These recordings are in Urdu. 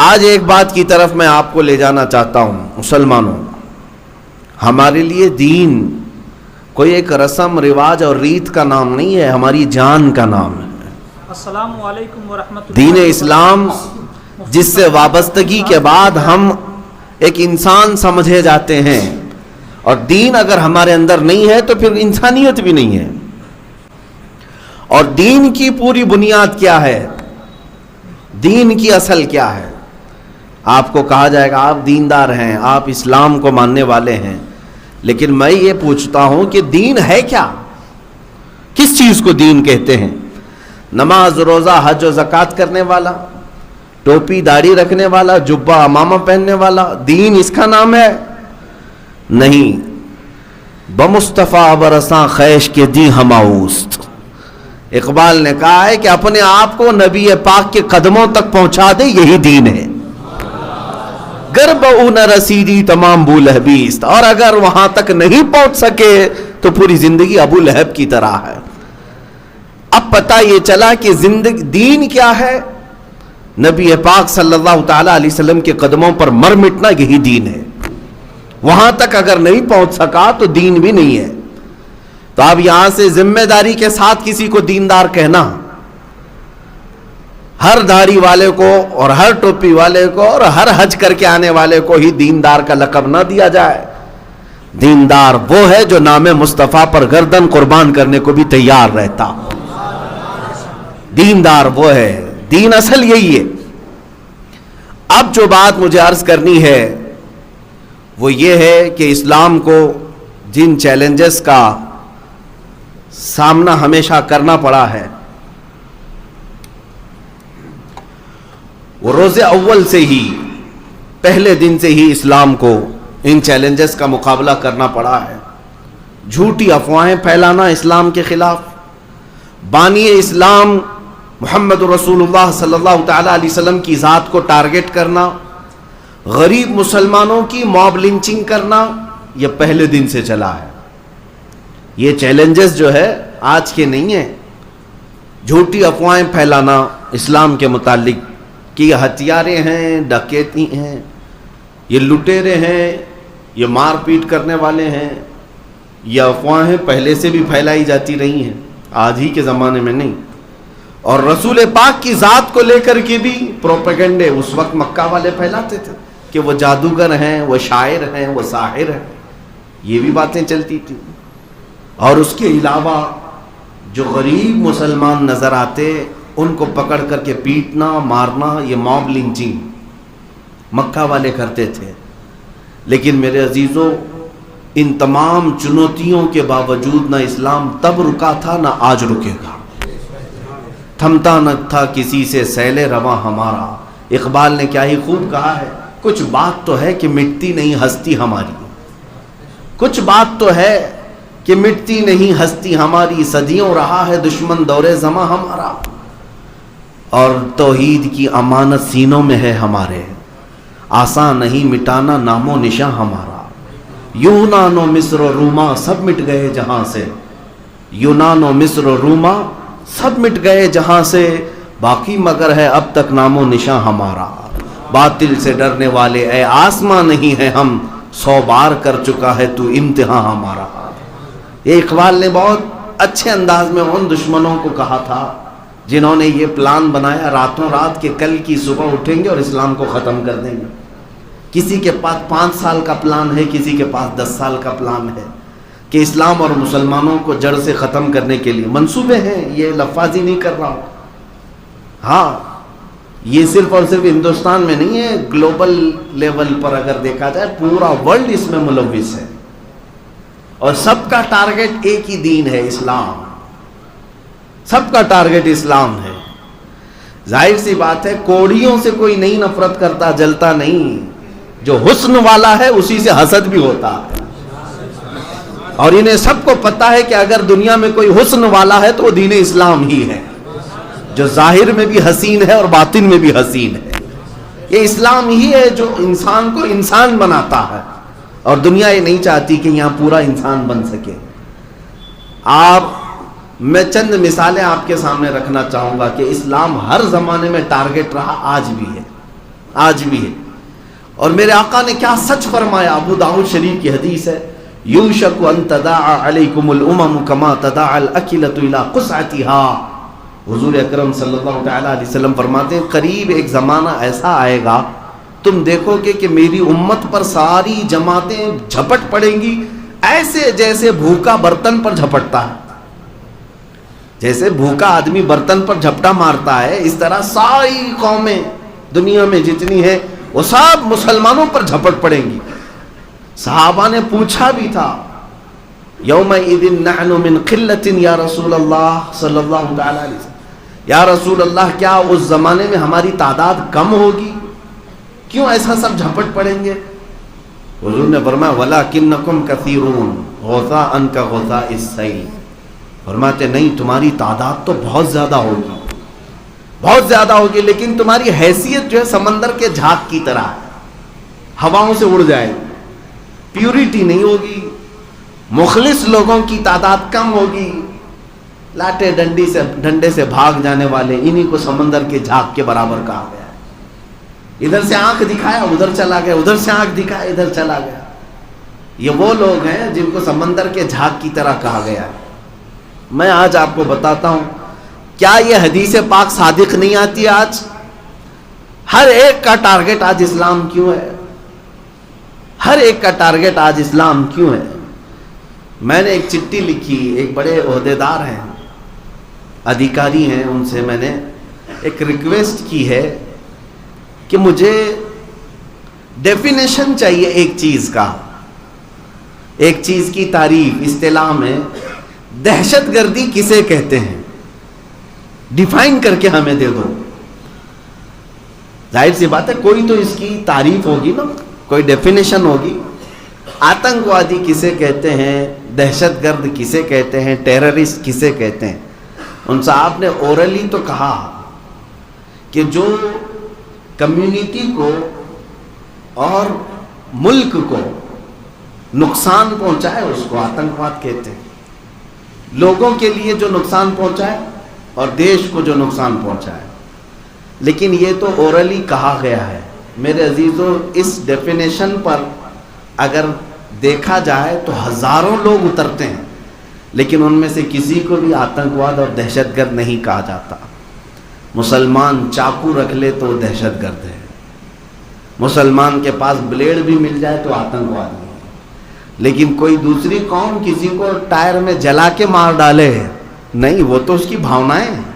آج ایک بات کی طرف میں آپ کو لے جانا چاہتا ہوں مسلمانوں، ہمارے لیے دین کوئی ایک رسم رواج اور ریت کا نام نہیں ہے، ہماری جان کا نام ہے۔ السلام علیکم ورحمۃ اللہ۔ دین اسلام جس سے وابستگی کے بعد ہم ایک انسان سمجھے جاتے ہیں، اور دین اگر ہمارے اندر نہیں ہے تو پھر انسانیت بھی نہیں ہے۔ اور دین کی پوری بنیاد کیا ہے، دین کی اصل کیا ہے؟ آپ کو کہا جائے گا آپ دیندار ہیں، آپ اسلام کو ماننے والے ہیں، لیکن میں یہ پوچھتا ہوں کہ دین ہے کیا؟ کس چیز کو دین کہتے ہیں؟ نماز روزہ حج و زکوٰۃ کرنے والا، ٹوپی داڑھی رکھنے والا، جبہ امامہ پہننے والا دین اس کا نام ہے؟ نہیں۔ بمصطفیٰ برساں خیش کے دی ہماؤست، اقبال نے کہا ہے کہ اپنے آپ کو نبی پاک کے قدموں تک پہنچا دے، یہی دین ہے۔ گر بہو نہ رسیدی تمام ابو لہبیست، اور اگر وہاں تک نہیں پہنچ سکے تو پوری زندگی ابو لہب کی طرح ہے۔ اب پتہ یہ چلا کہ زندگی دین کیا ہے؟ نبی پاک صلی اللہ تعالی علیہ وسلم کے قدموں پر مر مٹنا، یہی دین ہے۔ وہاں تک اگر نہیں پہنچ سکا تو دین بھی نہیں ہے۔ تو اب یہاں سے ذمہ داری کے ساتھ کسی کو دیندار کہنا، ہر داڑھی والے کو اور ہر ٹوپی والے کو اور ہر حج کر کے آنے والے کو ہی دیندار کا لقب نہ دیا جائے۔ دیندار وہ ہے جو نام مصطفیٰ پر گردن قربان کرنے کو بھی تیار رہتا۔ دیندار وہ ہے، دین اصل یہی ہے۔ اب جو بات مجھے عرض کرنی ہے وہ یہ ہے کہ اسلام کو جن چیلنجز کا سامنا ہمیشہ کرنا پڑا ہے، وہ روز اول سے ہی، پہلے دن سے ہی اسلام کو ان چیلنجز کا مقابلہ کرنا پڑا ہے۔ جھوٹی افواہیں پھیلانا اسلام کے خلاف، بانی اسلام محمد رسول اللہ صلی اللہ تعالی علیہ وسلم کی ذات کو ٹارگٹ کرنا، غریب مسلمانوں کی موب لنچنگ کرنا، یہ پہلے دن سے چلا ہے۔ یہ چیلنجز جو ہے آج کے نہیں ہیں۔ جھوٹی افواہیں پھیلانا اسلام کے متعلق کہ یہ ہتھیارے ہیں، ڈکیتی ہیں، یہ لٹیرے ہیں، یہ مار پیٹ کرنے والے ہیں، یہ افواہیں پہلے سے بھی پھیلائی جاتی رہی ہیں، آج ہی کے زمانے میں نہیں۔ اور رسول پاک کی ذات کو لے کر کے بھی پروپیگنڈے اس وقت مکہ والے پھیلاتے تھے کہ وہ جادوگر ہیں، وہ شاعر ہیں، وہ ساحر ہیں، یہ بھی باتیں چلتی تھیں۔ اور اس کے علاوہ جو غریب مسلمان نظر آتے ان کو پکڑ کر کے پیٹنا، مارنا، یہ موب لنچنگ مکہ والے کرتے تھے۔ لیکن میرے عزیزوں، ان تمام چنوتیوں کے باوجود نہ اسلام تب رکا تھا نہ آج رکے گا۔ تھمتا نہ تھا کسی سے سیل رواں ہمارا، اقبال نے کیا ہی خوب کہا ہے، کچھ بات تو ہے کہ مٹتی نہیں ہستی ہماری، کچھ بات تو ہے کہ مٹتی نہیں ہستی ہماری، صدیوں رہا ہے دشمن دور زماں ہمارا، اور توحید کی امانت سینوں میں ہے ہمارے، آسان نہیں مٹانا نام و نشاں ہمارا۔ یونان و مصر و روما سب مٹ گئے جہاں سے، یونان و مصر و روما سب مٹ گئے جہاں سے، باقی مگر ہے اب تک نام و نشاں ہمارا۔ باطل سے ڈرنے والے اے آسماں نہیں ہے ہم، 100 بار کر چکا ہے تو امتحان ہمارا۔ یہ اقبال نے بہت اچھے انداز میں ان دشمنوں کو کہا تھا جنہوں نے یہ پلان بنایا راتوں رات کہ کل کی صبح اٹھیں گے اور اسلام کو ختم کر دیں گے۔ کسی کے پاس 5 سال کا پلان ہے، کسی کے پاس 10 سال کا پلان ہے کہ اسلام اور مسلمانوں کو جڑ سے ختم کرنے کے لیے منصوبے ہیں۔ یہ لفاظی نہیں کر رہا ہوں، ہاں یہ صرف اور صرف ہندوستان میں نہیں ہے، گلوبل لیول پر اگر دیکھا جائے پورا ورلڈ اس میں ملوث ہے، اور سب کا ٹارگٹ ایک ہی دین ہے، اسلام۔ سب کا ٹارگٹ اسلام ہے۔ ظاہر سی بات ہے کوڑیوں سے کوئی نہیں نفرت کرتا، جلتا نہیں، جو حسن والا ہے اسی سے حسد بھی ہوتا ہے۔ اور انہیں سب کو پتا ہے کہ اگر دنیا میں کوئی حسن والا ہے تو وہ دین اسلام ہی ہے، جو ظاہر میں بھی حسین ہے اور باطن میں بھی حسین ہے۔ یہ اسلام ہی ہے جو انسان کو انسان بناتا ہے، اور دنیا یہ نہیں چاہتی کہ یہاں پورا انسان بن سکے۔ میں چند مثالیں آپ کے سامنے رکھنا چاہوں گا کہ اسلام ہر زمانے میں ٹارگٹ رہا، آج بھی ہے۔ آج بھی ہے. اور میرے آقا نے کیا سچ فرمایا, ابو داؤد شریف کی حدیث ہے, یوشک ان تداعى علیکم الامم کما تداعى الاکلۃ الی قصعتها. حضور اکرم صلی اللہ تعالی علیہ وسلم فرماتے ہیں قریب ایک زمانہ ایسا آئے گا تم دیکھو گے کہ میری امت پر ساری جماعتیں جھپٹ پڑیں گی ایسے جیسے بھوکا برتن پر جھپٹتا ہے. جیسے بھوکا آدمی برتن پر جھپٹا مارتا ہے, اس طرح ساری قومیں دنیا میں جتنی ہے وہ سب مسلمانوں پر جھپٹ پڑیں گی. صحابہ نے پوچھا بھی تھا, یومئذ نحن من قلۃ یا رسول اللہ صلی اللہ تعالی علیہ وسلم, یا رسول اللہ کیا اس زمانے میں ہماری تعداد کم ہوگی, کیوں ایسا سب جھپٹ پڑیں گے؟ حضور نے فرمایا ولکنکم کثیرون غثاء کغثاء السیل. فرماتے نہیں, تمہاری تعداد تو بہت زیادہ ہوگی, بہت زیادہ ہوگی, لیکن تمہاری حیثیت جو ہے سمندر کے جھاگ کی طرح ہے, ہواؤں سے اڑ جائے گی, پیورٹی نہیں ہوگی, مخلص لوگوں کی تعداد کم ہوگی, لاٹے ڈنڈے سے بھاگ جانے والے انہی کو سمندر کے جھاگ کے برابر کہا گیا ہے. ادھر سے آنکھ دکھایا ادھر چلا گیا, ادھر سے آنکھ دکھایا ادھر چلا گیا. یہ وہ لوگ ہیں جن کو سمندر کے جھاگ کی طرح کہا گیا ہے. میں آج آپ کو بتاتا ہوں, کیا یہ حدیث پاک صادق نہیں آتی؟ آج ہر ایک کا ٹارگٹ آج اسلام کیوں ہے؟ ہر ایک کا ٹارگٹ آج اسلام کیوں ہے؟ میں نے ایک چٹھی لکھی, ایک بڑے عہدیدار ہیں, ادھیکاری ہیں, ان سے میں نے ایک ریکویسٹ کی ہے کہ مجھے ڈیفینیشن چاہیے ایک چیز کا, ایک چیز کی تعریف. اصطلاح میں دہشت گردی کسے کہتے ہیں, ڈیفائن کر کے ہمیں دے دو. ظاہر سی بات ہے کوئی تو اس کی تعریف ہوگی نا, کوئی ڈیفینیشن ہوگی. آتنکوادی کسے کہتے ہیں, دہشت گرد کسے کہتے ہیں, ٹیررسٹ کسے کہتے ہیں؟ ان صاحب نے اورلی تو کہا کہ جو کمیونٹی کو اور ملک کو نقصان پہنچائے اس کو آتنکواد کہتے ہیں. لوگوں کے لیے جو نقصان پہنچائے اور دیش کو جو نقصان پہنچائے. لیکن یہ تو اورلی کہا گیا ہے. میرے عزیزوں, اس ڈیفینیشن پر اگر دیکھا جائے تو ہزاروں لوگ اترتے ہیں, لیکن ان میں سے کسی کو بھی آتنکواد اور دہشت گرد نہیں کہا جاتا. مسلمان چاقو رکھ لے تو دہشت گرد ہے, مسلمان کے پاس بلیڈ بھی مل جائے تو آتنکواد نہیں. لیکن کوئی دوسری قوم کسی کو ٹائر میں جلا کے مار ڈالے, نہیں, وہ تو اس کی بھاونائیں ہیں,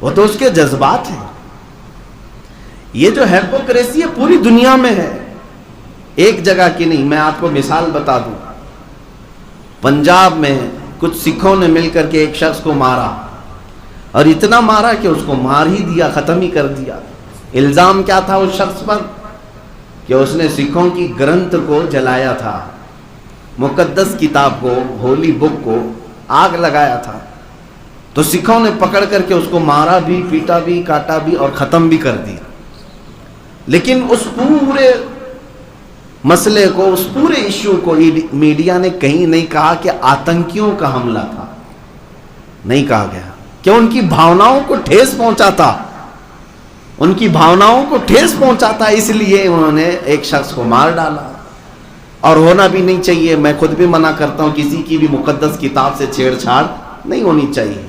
وہ تو اس کے جذبات ہیں. یہ جو ہیپوکریسی ہے پوری دنیا میں ہے, ایک جگہ کی نہیں. میں آپ کو مثال بتا دوں, پنجاب میں کچھ سکھوں نے مل کر کے ایک شخص کو مارا, اور اتنا مارا کہ اس کو مار ہی دیا, ختم ہی کر دیا. الزام کیا تھا اس شخص پر؟ کہ اس نے سکھوں کی گرنتھ کو جلایا تھا, مقدس کتاب کو, ہولی بک کو آگ لگایا تھا. تو سکھوں نے پکڑ کر کے اس کو مارا بھی, پیٹا بھی, کاٹا بھی اور ختم بھی کر دیا. لیکن اس پورے مسئلے کو, اس پورے ایشو کو میڈیا نے کہیں نہیں کہا کہ آتنکیوں کا حملہ تھا, نہیں کہا گیا کہ ان کی بھاوناؤں کو ٹھیس پہنچا تھا, ان کی بھاوناؤں کو ٹھیس پہنچا تھا, اس لیے انہوں نے ایک شخص کو مار ڈالا. اور ہونا بھی نہیں چاہیے. میں خود بھی منع کرتا ہوں, کسی کی بھی مقدس کتاب سے چھیڑ چھاڑ نہیں ہونی چاہیے.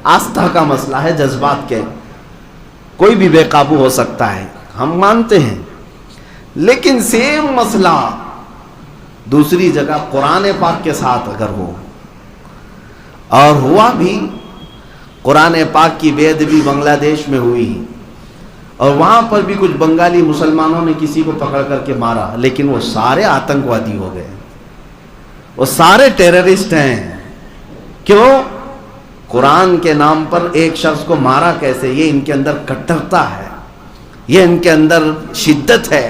آستھا کا مسئلہ ہے, جذبات کے, کوئی بھی بے قابو ہو سکتا ہے, ہم مانتے ہیں. لیکن سیم مسئلہ دوسری جگہ قرآن پاک کے ساتھ اگر ہو, اور ہوا بھی, قرآن پاک کی بے ادبی بنگلہ دیش میں ہوئی, اور وہاں پر بھی کچھ بنگالی مسلمانوں نے کسی کو پکڑ کر کے مارا, لیکن وہ سارے آتنکوادی ہو گئے, وہ سارے ٹیررسٹ ہیں. کیوں؟ قرآن کے نام پر ایک شخص کو مارا کیسے؟ یہ ان کے اندر کٹرتا ہے, یہ ان کے اندر شدت ہے.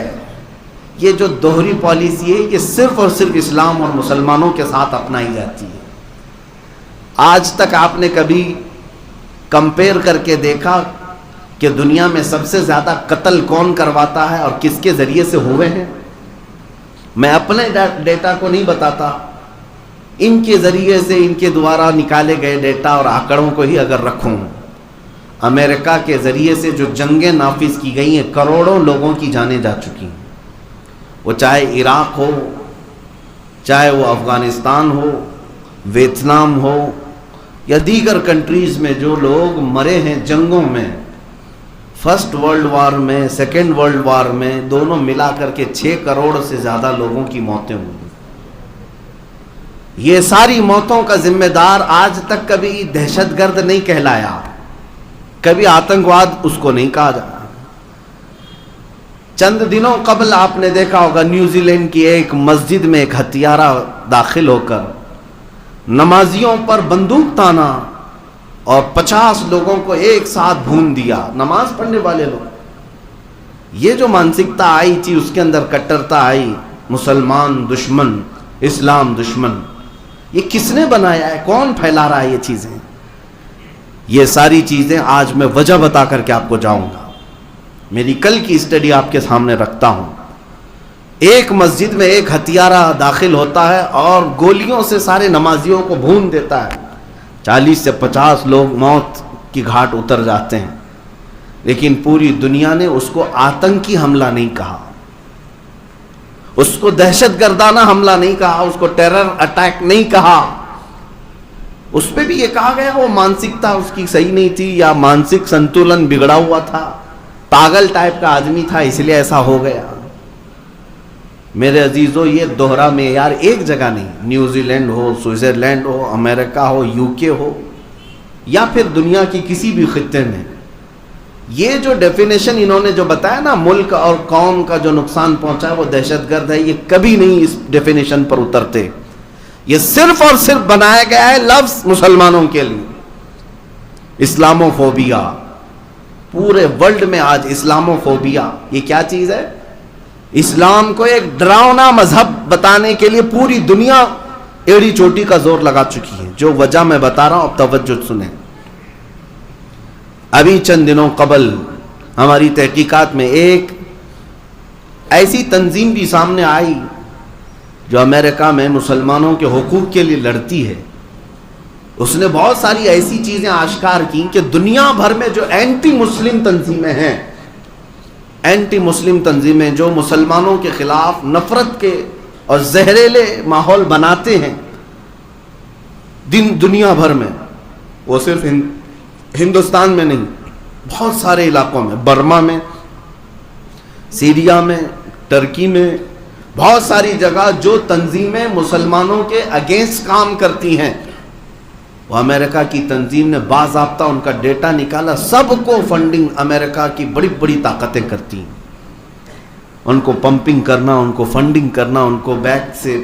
یہ جو دوہری پالیسی ہے یہ صرف اور صرف اسلام اور مسلمانوں کے ساتھ اپنائی جاتی ہے. آج تک آپ نے کبھی کمپیئر کر کے دیکھا کہ دنیا میں سب سے زیادہ قتل کون کرواتا ہے اور کس کے ذریعے سے ہوئے ہیں؟ میں اپنے ڈیٹا کو نہیں بتاتا, ان کے ذریعے سے, ان کے دوارا نکالے گئے ڈیٹا اور آنکڑوں کو ہی اگر رکھوں, امریکہ کے ذریعے سے جو جنگیں نافذ کی گئی ہیں، کروڑوں لوگوں کی جانیں جا چکی ہیں، وہ چاہے عراق ہو، چاہے وہ افغانستان ہو، ویتنام ہو یا دیگر کنٹریز میں جو لوگ مرے ہیں جنگوں میں، فرسٹ ورلڈ وار میں، سیکنڈ ورلڈ وار میں، دونوں ملا کر کے 6 کروڑ سے زیادہ لوگوں کی موتیں ہوئی۔ یہ ساری موتوں کا ذمہ دار آج تک کبھی دہشت گرد نہیں کہلایا، کبھی آتنکواد اس کو نہیں کہا جاتا۔ چند دنوں قبل آپ نے دیکھا ہوگا نیوزی لینڈ کی ایک مسجد میں ایک ہتھیارہ داخل ہو کر نمازیوں پر بندوق تانا اور 50 لوگوں کو ایک ساتھ بھون دیا، نماز پڑھنے والے لوگ۔ یہ جو مانسکتا آئی تھی، اس کے اندر کٹرتا آئی، مسلمان دشمن، اسلام دشمن، یہ کس نے بنایا ہے؟ کون پھیلا رہا ہے یہ چیزیں؟ یہ ساری چیزیں آج میں وجہ بتا کر کے آپ کو جاؤں گا۔ میری کل کی اسٹڈی آپ کے سامنے رکھتا ہوں۔ ایک مسجد میں ایک ہتھیارہ داخل ہوتا ہے اور گولیوں سے سارے نمازیوں کو بھون دیتا ہے، 40 سے 50 لوگ موت کی گھاٹ اتر جاتے ہیں، لیکن پوری دنیا نے اس کو آتنکی حملہ نہیں کہا، اس کو دہشت گردانہ حملہ نہیں کہا، اس کو ٹیرر اٹیک نہیں کہا۔ اس پہ بھی یہ کہا گیا وہ مانسکتا اس کی صحیح نہیں تھی، یا مانسک سنتولن بگڑا ہوا تھا، پاگل ٹائپ کا آدمی تھا اس لیے ایسا ہو گیا۔ میرے عزیزو، یہ دوہرا معیار ایک جگہ نہیں، نیوزی لینڈ ہو، سوئٹزرلینڈ ہو، امریکہ ہو، UK ہو، یا پھر دنیا کی کسی بھی خطے میں، یہ جو ڈیفینیشن انہوں نے جو بتایا نا، ملک اور قوم کا جو نقصان پہنچا ہے وہ دہشت گرد ہے، یہ کبھی نہیں اس ڈیفینیشن پر اترتے۔ یہ صرف اور صرف بنایا گیا ہے لفظ مسلمانوں کے لیے۔ اسلامو فوبیا، پورے ورلڈ میں آج اسلامو فوبیا یہ کیا چیز ہے؟ اسلام کو ایک ڈراؤنا مذہب بتانے کے لیے پوری دنیا ایڑی چوٹی کا زور لگا چکی ہے۔ جو وجہ میں بتا رہا ہوں اب توجہ سنیں۔ ابھی چند دنوں قبل ہماری تحقیقات میں ایک ایسی تنظیم بھی سامنے آئی جو امریکہ میں مسلمانوں کے حقوق کے لیے لڑتی ہے۔ اس نے بہت ساری ایسی چیزیں آشکار کی کہ دنیا بھر میں جو اینٹی مسلم تنظیمیں ہیں، اینٹی مسلم تنظیمیں جو مسلمانوں کے خلاف نفرت کے اور زہریلے ماحول بناتے ہیں دنیا بھر میں، وہ صرف ہندوستان میں نہیں، بہت سارے علاقوں میں، برما میں، سیریا میں، ترکی میں، بہت ساری جگہ جو تنظیمیں مسلمانوں کے اگینسٹ کام کرتی ہیں، وہ امریکہ کی تنظیم نے باضابطہ ان کا ڈیٹا نکالا، سب کو فنڈنگ امریکہ کی بڑی بڑی طاقتیں کرتی ہیں، ان کو پمپنگ کرنا، ان کو فنڈنگ کرنا، ان کو بیک سے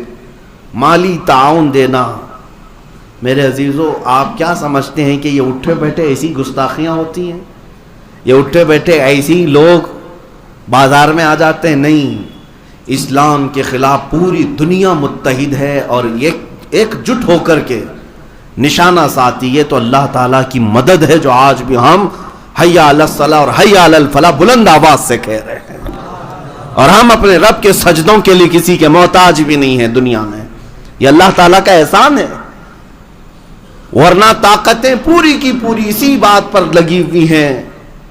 مالی تعاون دینا۔ میرے عزیزو، آپ کیا سمجھتے ہیں کہ یہ اٹھے بیٹھے ایسی گستاخیاں ہوتی ہیں؟ یہ اٹھے بیٹھے ایسی لوگ بازار میں آ جاتے ہیں؟ نہیں، اسلام کے خلاف پوری دنیا متحد ہے اور ایک جٹ ہو کر کے نشانہ ساتھی۔ یہ تو اللہ تعالیٰ کی مدد ہے جو آج بھی ہم حی علی الصلاۃ اور حی علی الفلاح بلند آواز سے کہہ رہے ہیں، اور ہم اپنے رب کے سجدوں کے لیے کسی کے محتاج بھی نہیں ہیں دنیا میں۔ یہ اللہ تعالیٰ کا احسان ہے، ورنہ طاقتیں پوری کی پوری اسی بات پر لگی ہوئی ہیں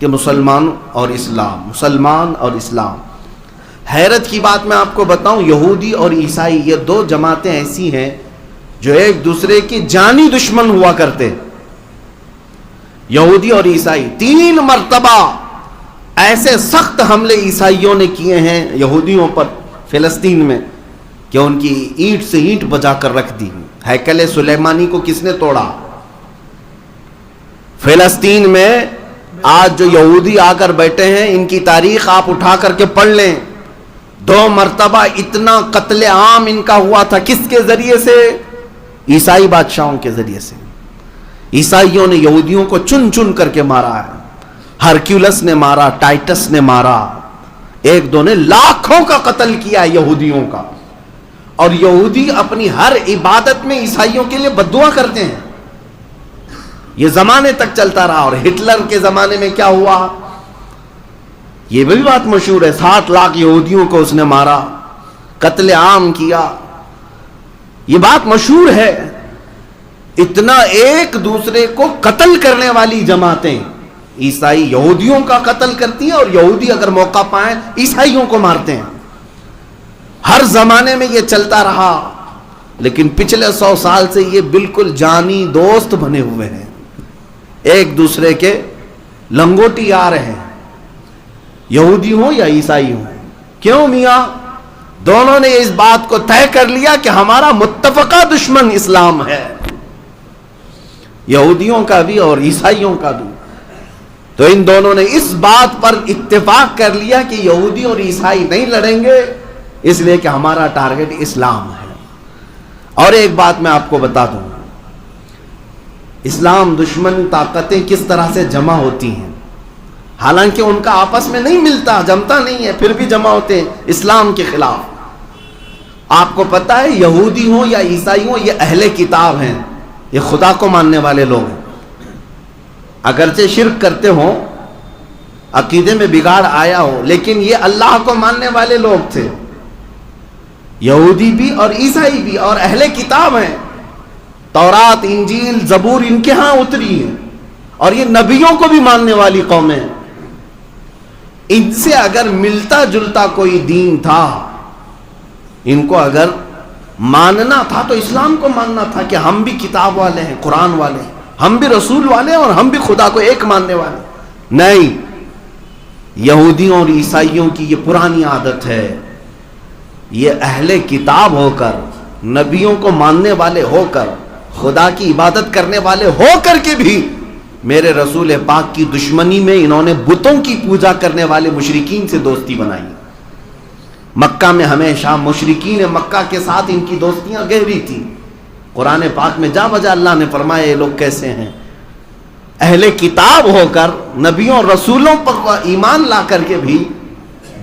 کہ مسلمان اور اسلام، مسلمان اور اسلام۔ حیرت کی بات میں آپ کو بتاؤں، یہودی اور عیسائی یہ دو جماعتیں ایسی ہیں جو ایک دوسرے کی جانی دشمن ہوا کرتے۔ یہودی اور عیسائی 3 مرتبہ ایسے سخت حملے عیسائیوں نے کیے ہیں یہودیوں پر فلسطین میں کہ ان کی اینٹ سے اینٹ بجا کر رکھ دی۔ ہیکل سلیمانی کو کس نے توڑا؟ فلسطین میں آج جو یہودی آ کر بیٹھے ہیں، ان کی تاریخ آپ اٹھا کر کے پڑھ لیں، 2 مرتبہ اتنا قتل عام ان کا ہوا تھا۔ کس کے ذریعے سے؟ عیسائی بادشاہوں کے ذریعے سے۔ عیسائیوں نے یہودیوں کو چن چن کر کے مارا ہے، ہرکیولس نے مارا، ٹائٹس نے مارا، 1-2 نے لاکھوں کا قتل کیا ہے یہودیوں کا۔ اور یہودی اپنی ہر عبادت میں عیسائیوں کے لیے بددعا کرتے ہیں۔ یہ زمانے تک چلتا رہا۔ اور ہٹلر کے زمانے میں کیا ہوا؟ یہ بھی بات مشہور ہے، 60 لاکھ یہودیوں کو اس نے مارا، قتل عام کیا۔ یہ بات مشہور ہے۔ اتنا ایک دوسرے کو قتل کرنے والی جماعتیں عیسائی یہودیوں کا قتل کرتی ہیں اور یہودی اگر موقع پائیں عیسائیوں کو مارتے ہیں. ہر زمانے میں یہ چلتا رہا، لیکن پچھلے 100 سال سے یہ بالکل جانی دوست بنے ہوئے ہیں، ایک دوسرے کے لنگوٹی آ رہے ہیں، یہودی ہوں یا عیسائی ہوں. کیوں میاں؟ دونوں نے اس بات کو طے کر لیا کہ ہمارا متفقہ دشمن اسلام ہے، یہودیوں کا بھی اور عیسائیوں کا بھی. تو ان دونوں نے اس بات پر اتفاق کر لیا کہ یہودی اور عیسائی نہیں لڑیں گے، اس لیے کہ ہمارا ٹارگٹ اسلام ہے. اور ایک بات میں آپ کو بتا دوں، اسلام دشمن طاقتیں کس طرح سے جمع ہوتی ہیں. حالانکہ ان کا آپس میں نہیں ملتا، جمتا نہیں ہے، پھر بھی جمع ہوتے ہیں اسلام کے خلاف. آپ کو پتا ہے یہودی ہوں یا عیسائی ہوں، یہ اہل کتاب ہیں، یہ خدا کو ماننے والے لوگ ہیں. اگرچہ شرک کرتے ہوں، عقیدے میں بگاڑ آیا ہو، لیکن یہ اللہ کو ماننے والے لوگ تھے. یہودی بھی اور عیسائی بھی اور اہل کتاب ہیں. تورات، انجیل، زبور ان کے ہاں اتری ہے، اور یہ نبیوں کو بھی ماننے والی قومیں ہیں. ان سے اگر ملتا جلتا کوئی دین تھا، ان کو اگر ماننا تھا تو اسلام کو ماننا تھا کہ ہم بھی کتاب والے ہیں، قرآن والے ہیں، ہم بھی رسول والے ہیں، اور ہم بھی خدا کو ایک ماننے والے. نہیں، یہودیوں اور عیسائیوں کی یہ پرانی عادت ہے، یہ اہل کتاب ہو کر، نبیوں کو ماننے والے ہو کر، خدا کی عبادت کرنے والے ہو کر کے بھی میرے رسول پاک کی دشمنی میں انہوں نے بتوں کی پوجا کرنے والے مشرکین سے دوستی بنائی. مکہ میں ہمیشہ مشرکین مکہ کے ساتھ ان کی دوستیاں گہری تھیں. قرآن پاک میں جا بجا اللہ نے فرمایا یہ لوگ کیسے ہیں، اہل کتاب ہو کر نبیوں اور رسولوں پر ایمان لا کر کے بھی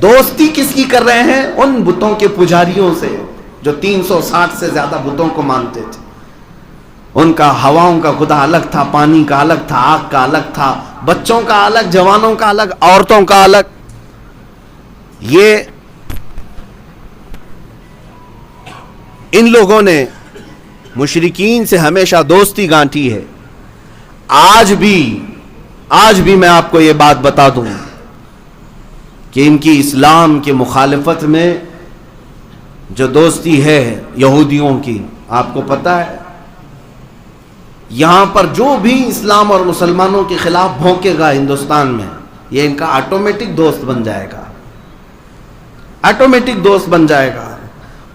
دوستی کس کی کر رہے ہیں؟ ان بتوں کے پجاریوں سے جو 360 سے زیادہ بتوں کو مانتے تھے. ان کا ہواؤں کا خدا الگ تھا، پانی کا الگ تھا، آگ کا الگ تھا، بچوں کا الگ، جوانوں کا الگ، عورتوں کا الگ. یہ ان لوگوں نے مشرکین سے ہمیشہ دوستی گانٹھی ہے. آج بھی میں آپ کو یہ بات بتا دوں کہ ان کی اسلام کے مخالفت میں جو دوستی ہے یہودیوں کی، آپ کو پتا ہے یہاں پر جو بھی اسلام اور مسلمانوں کے خلاف بھونکے گا ہندوستان میں، یہ ان کا آٹومیٹک دوست بن جائے گا، آٹومیٹک دوست بن جائے گا.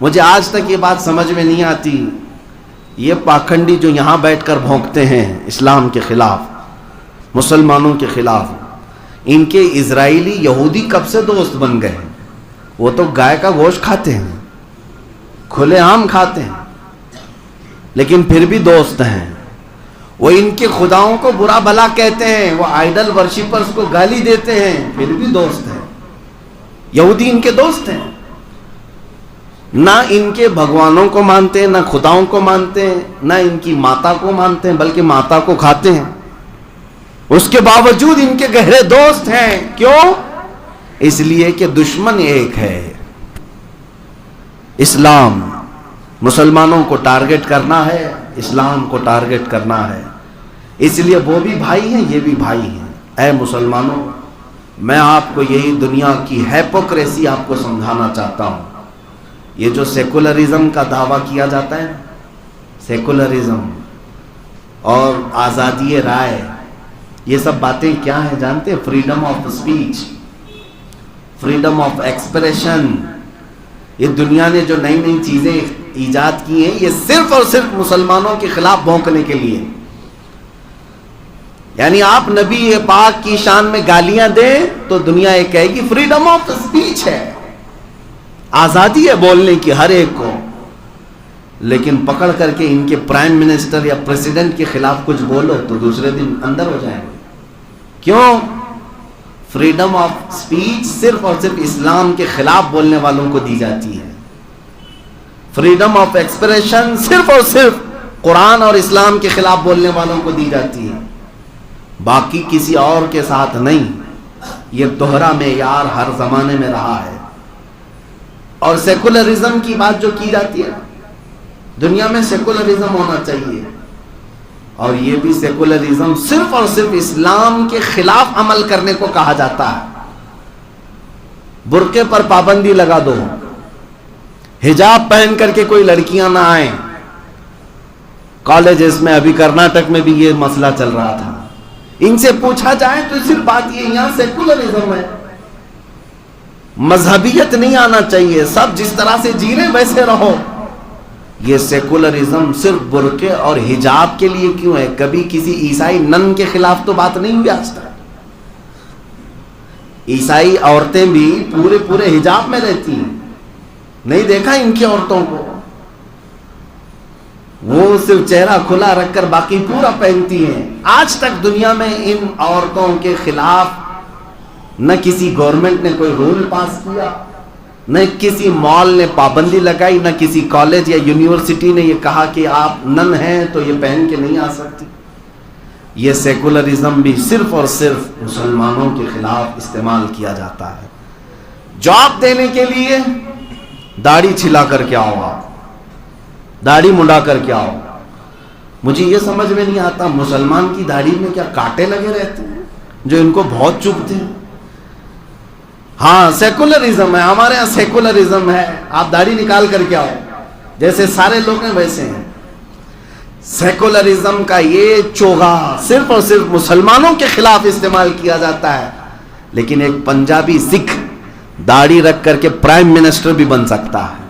مجھے آج تک یہ بات سمجھ میں نہیں آتی، یہ پاکھنڈی جو یہاں بیٹھ کر بھونکتے ہیں اسلام کے خلاف، مسلمانوں کے خلاف، ان کے اسرائیلی یہودی کب سے دوست بن گئے؟ وہ تو گائے کا گوشت کھاتے ہیں، کھلے عام کھاتے ہیں، لیکن پھر بھی دوست ہیں. وہ ان کے خداؤں کو برا بھلا کہتے ہیں، وہ آئیڈل ورشپرز کو گالی دیتے ہیں، پھر بھی دوست ہیں. یہودی ان کے دوست ہیں. نہ ان کے بھگوانوں کو مانتے ہیں، نہ خداؤں کو مانتے ہیں، نہ ان کی ماتا کو مانتے ہیں، بلکہ ماتا کو کھاتے ہیں. اس کے باوجود ان کے گہرے دوست ہیں. کیوں؟ اس لیے کہ دشمن ایک ہے، اسلام. مسلمانوں کو ٹارگٹ کرنا ہے، اسلام کو ٹارگٹ کرنا ہے. اس لیے وہ بھی بھائی ہیں، یہ بھی بھائی ہیں. اے مسلمانوں، میں آپ کو یہی دنیا کی ہیپوکریسی آپ کو سمجھانا چاہتا ہوں. یہ جو سیکولرزم کا دعویٰ کیا جاتا ہے، سیکولرزم اور آزادی رائے، یہ سب باتیں کیا ہیں جانتے ہیں؟ Freedom of speech, freedom of expression. یہ دنیا نے جو نئی نئی چیزیں ایجاد کی ہیں، یہ صرف اور صرف مسلمانوں کے خلاف بھونکنے کے لیے. یعنی آپ نبی پاک کی شان میں گالیاں دیں تو دنیا یہ کہے گی فریڈم آف اسپیچ ہے، آزادی ہے بولنے کی ہر ایک کو. لیکن پکڑ کر کے ان کے پرائم منسٹر یا پریزیڈنٹ کے خلاف کچھ بولو تو دوسرے دن اندر ہو جائیں گے. کیوں؟ فریڈم آف اسپیچ صرف اور صرف اسلام کے خلاف بولنے والوں کو دی جاتی ہے. فریڈم آف ایکسپریشن صرف اور صرف قرآن اور اسلام کے خلاف بولنے والوں کو دی جاتی ہے، باقی کسی اور کے ساتھ نہیں. یہ دوہرا معیار ہر زمانے میں رہا ہے. اور سیکولرزم کی بات جو کی جاتی ہے، دنیا میں سیکولرزم ہونا چاہیے، اور یہ بھی سیکولرزم صرف اور صرف اسلام کے خلاف عمل کرنے کو کہا جاتا ہے. برقعے پر پابندی لگا دو, حجاب پہن کر کے کوئی لڑکیاں نہ آئیں. کالجز میں ابھی کرناٹک میں بھی یہ مسئلہ چل رہا تھا. ان سے پوچھا جائے تو صرف بات یہ, یہاں سیکولرزم ہے, مذہبیت نہیں آنا چاہیے, سب جس طرح سے جی رہے ویسے رہو. یہ سیکولرزم صرف برقعے اور حجاب کے لیے کیوں ہے؟ کبھی کسی عیسائی نن کے خلاف تو بات نہیں ہوئی آج تک. عیسائی عورتیں بھی پورے حجاب میں رہتی ہیں, نہیں دیکھا ان کی عورتوں کو؟ وہ صرف چہرہ کھلا رکھ کر باقی پورا پہنتی ہیں. آج تک دنیا میں ان عورتوں کے خلاف نہ کسی گورنمنٹ نے کوئی رول پاس کیا, نہ کسی مال نے پابندی لگائی, نہ کسی کالج یا یونیورسٹی نے یہ کہا کہ آپ نن ہیں تو یہ پہن کے نہیں آ سکتی. یہ سیکولرزم بھی صرف اور صرف مسلمانوں کے خلاف استعمال کیا جاتا ہے. جاب دینے کے لیے داڑھی چھلا کر کے آؤ, آپ داڑھی منڈا کر کے آؤ. مجھے یہ سمجھ میں نہیں آتا مسلمان کی داڑھی میں کیا کانٹے لگے رہتے ہیں جو ان کو بہت چبھتے ہیں؟ ہاں سیکولرزم ہے, ہمارے یہاں سیکولرزم ہے, آپ داڑھی نکال کر کے آؤ, جیسے سارے لوگ ہیں ویسے ہیں. سیکولرزم کا یہ چوغا صرف اور صرف مسلمانوں کے خلاف استعمال کیا جاتا ہے. لیکن ایک پنجابی سکھ داڑھی رکھ کر کے پرائم منسٹر بھی بن سکتا ہے.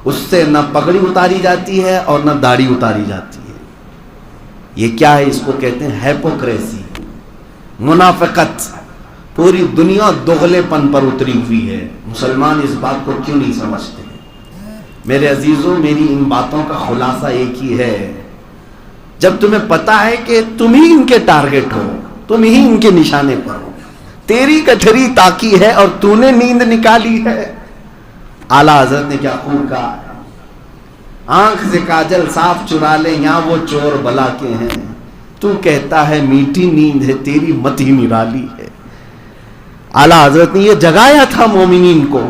اس سے نہ پگڑی اتاری جاتی ہے اور نہ داڑھی اتاری جاتی ہے. یہ کیا ہے؟ اس کو کہتے ہیں ہیپوکریسی, منافقت. پوری دنیا دغلے پن پر اتری ہوئی ہے. مسلمان اس بات کو کیوں نہیں سمجھتے؟ میرے عزیزوں, میری ان باتوں کا خلاصہ ایک ہی ہے, جب تمہیں پتا ہے کہ تم ہی ان کے ٹارگٹ ہو, تم ہی ان کے نشانے پر ہو, تیری گٹھری تاکی ہے اور تو نے نیند نکالی ہے. اعلیٰ حضرت نے کیا خوب کہا ہے, آنکھ سے کاجل صاف چرا لے یہاں وہ چور بلا کے ہیں, تو کہتا ہے میٹھی نیند ہے تیری مت ہی نرالی ہے. اعلیٰ حضرت نے یہ جگایا تھا مومنین کو,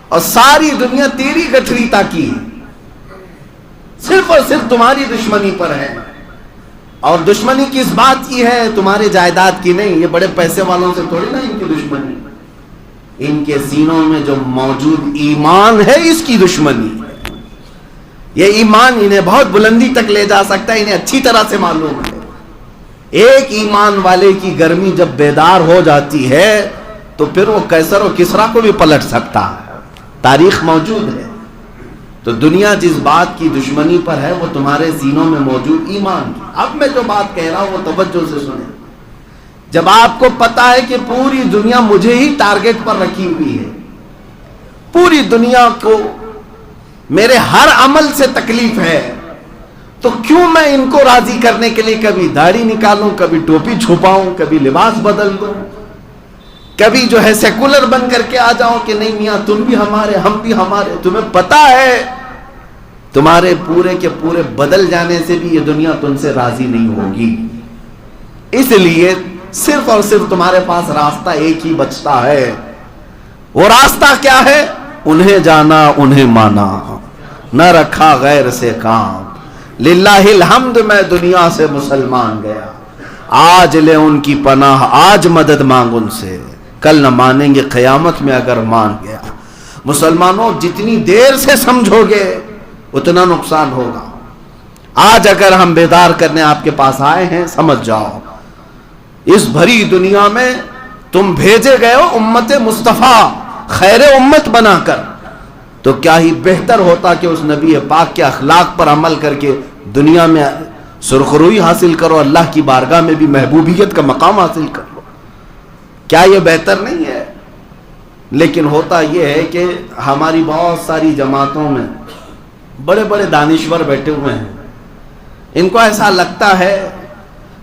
اور ساری دنیا تیری گٹھری تاکی صرف اور صرف تمہاری دشمنی پر ہے. اور دشمنی کس بات کی ہے؟ تمہارے جائیداد کی نہیں. یہ بڑے پیسے والوں سے تھوڑی نا ان کی دشمنی, ان کے سینوں میں جو موجود ایمان ہے اس کی دشمنی ہے. یہ ایمان انہیں بہت بلندی تک لے جا سکتا ہے, انہیں اچھی طرح سے معلوم ہے. ایک ایمان والے کی گرمی جب بیدار ہو جاتی ہے تو پھر وہ قیصر و کسریٰ کو بھی پلٹ سکتا ہے. تاریخ موجود ہے. تو دنیا جس بات کی دشمنی پر ہے وہ تمہارے سینوں میں موجود ایمان کی. اب میں جو بات کہہ رہا ہوں وہ توجہ سے سنیں. جب آپ کو پتا ہے کہ پوری دنیا مجھے ہی ٹارگٹ پر رکھی ہوئی ہے, پوری دنیا کو میرے ہر عمل سے تکلیف ہے, تو کیوں میں ان کو راضی کرنے کے لیے کبھی داڑھی نکالوں, کبھی ٹوپی چھپاؤں, کبھی لباس بدل دوں, کبھی جو ہے سیکولر بن کر کے آ جاؤں کہ نہیں میاں تم بھی ہمارے ہم بھی ہمارے. تمہیں پتا ہے تمہارے پورے کے پورے بدل جانے سے بھی یہ دنیا تم سے راضی نہیں ہوگی. اس لیے صرف اور صرف تمہارے پاس راستہ ایک ہی بچتا ہے. وہ راستہ کیا ہے؟ انہیں جانا انہیں مانا, نہ رکھا غیر سے کام. للہ الحمد میں دنیا سے مسلمان گیا, آج لے ان کی پناہ, آج مدد مانگ ان سے, کل نہ مانیں گے قیامت میں اگر مان گیا. مسلمانوں جتنی دیر سے سمجھو گے اتنا نقصان ہوگا. آج اگر ہم بیدار کرنے آپ کے پاس آئے ہیں, سمجھ جاؤ اس بھری دنیا میں تم بھیجے گئے ہو امت مصطفیٰ خیر امت بنا کر, تو کیا ہی بہتر ہوتا کہ اس نبی پاک کے اخلاق پر عمل کر کے دنیا میں سرخروئی حاصل کرو, اللہ کی بارگاہ میں بھی محبوبیت کا مقام حاصل کر لو. کیا یہ بہتر نہیں ہے؟ لیکن ہوتا یہ ہے کہ ہماری بہت ساری جماعتوں میں بڑے بڑے دانشور بیٹھے ہوئے ہیں, ان کو ایسا لگتا ہے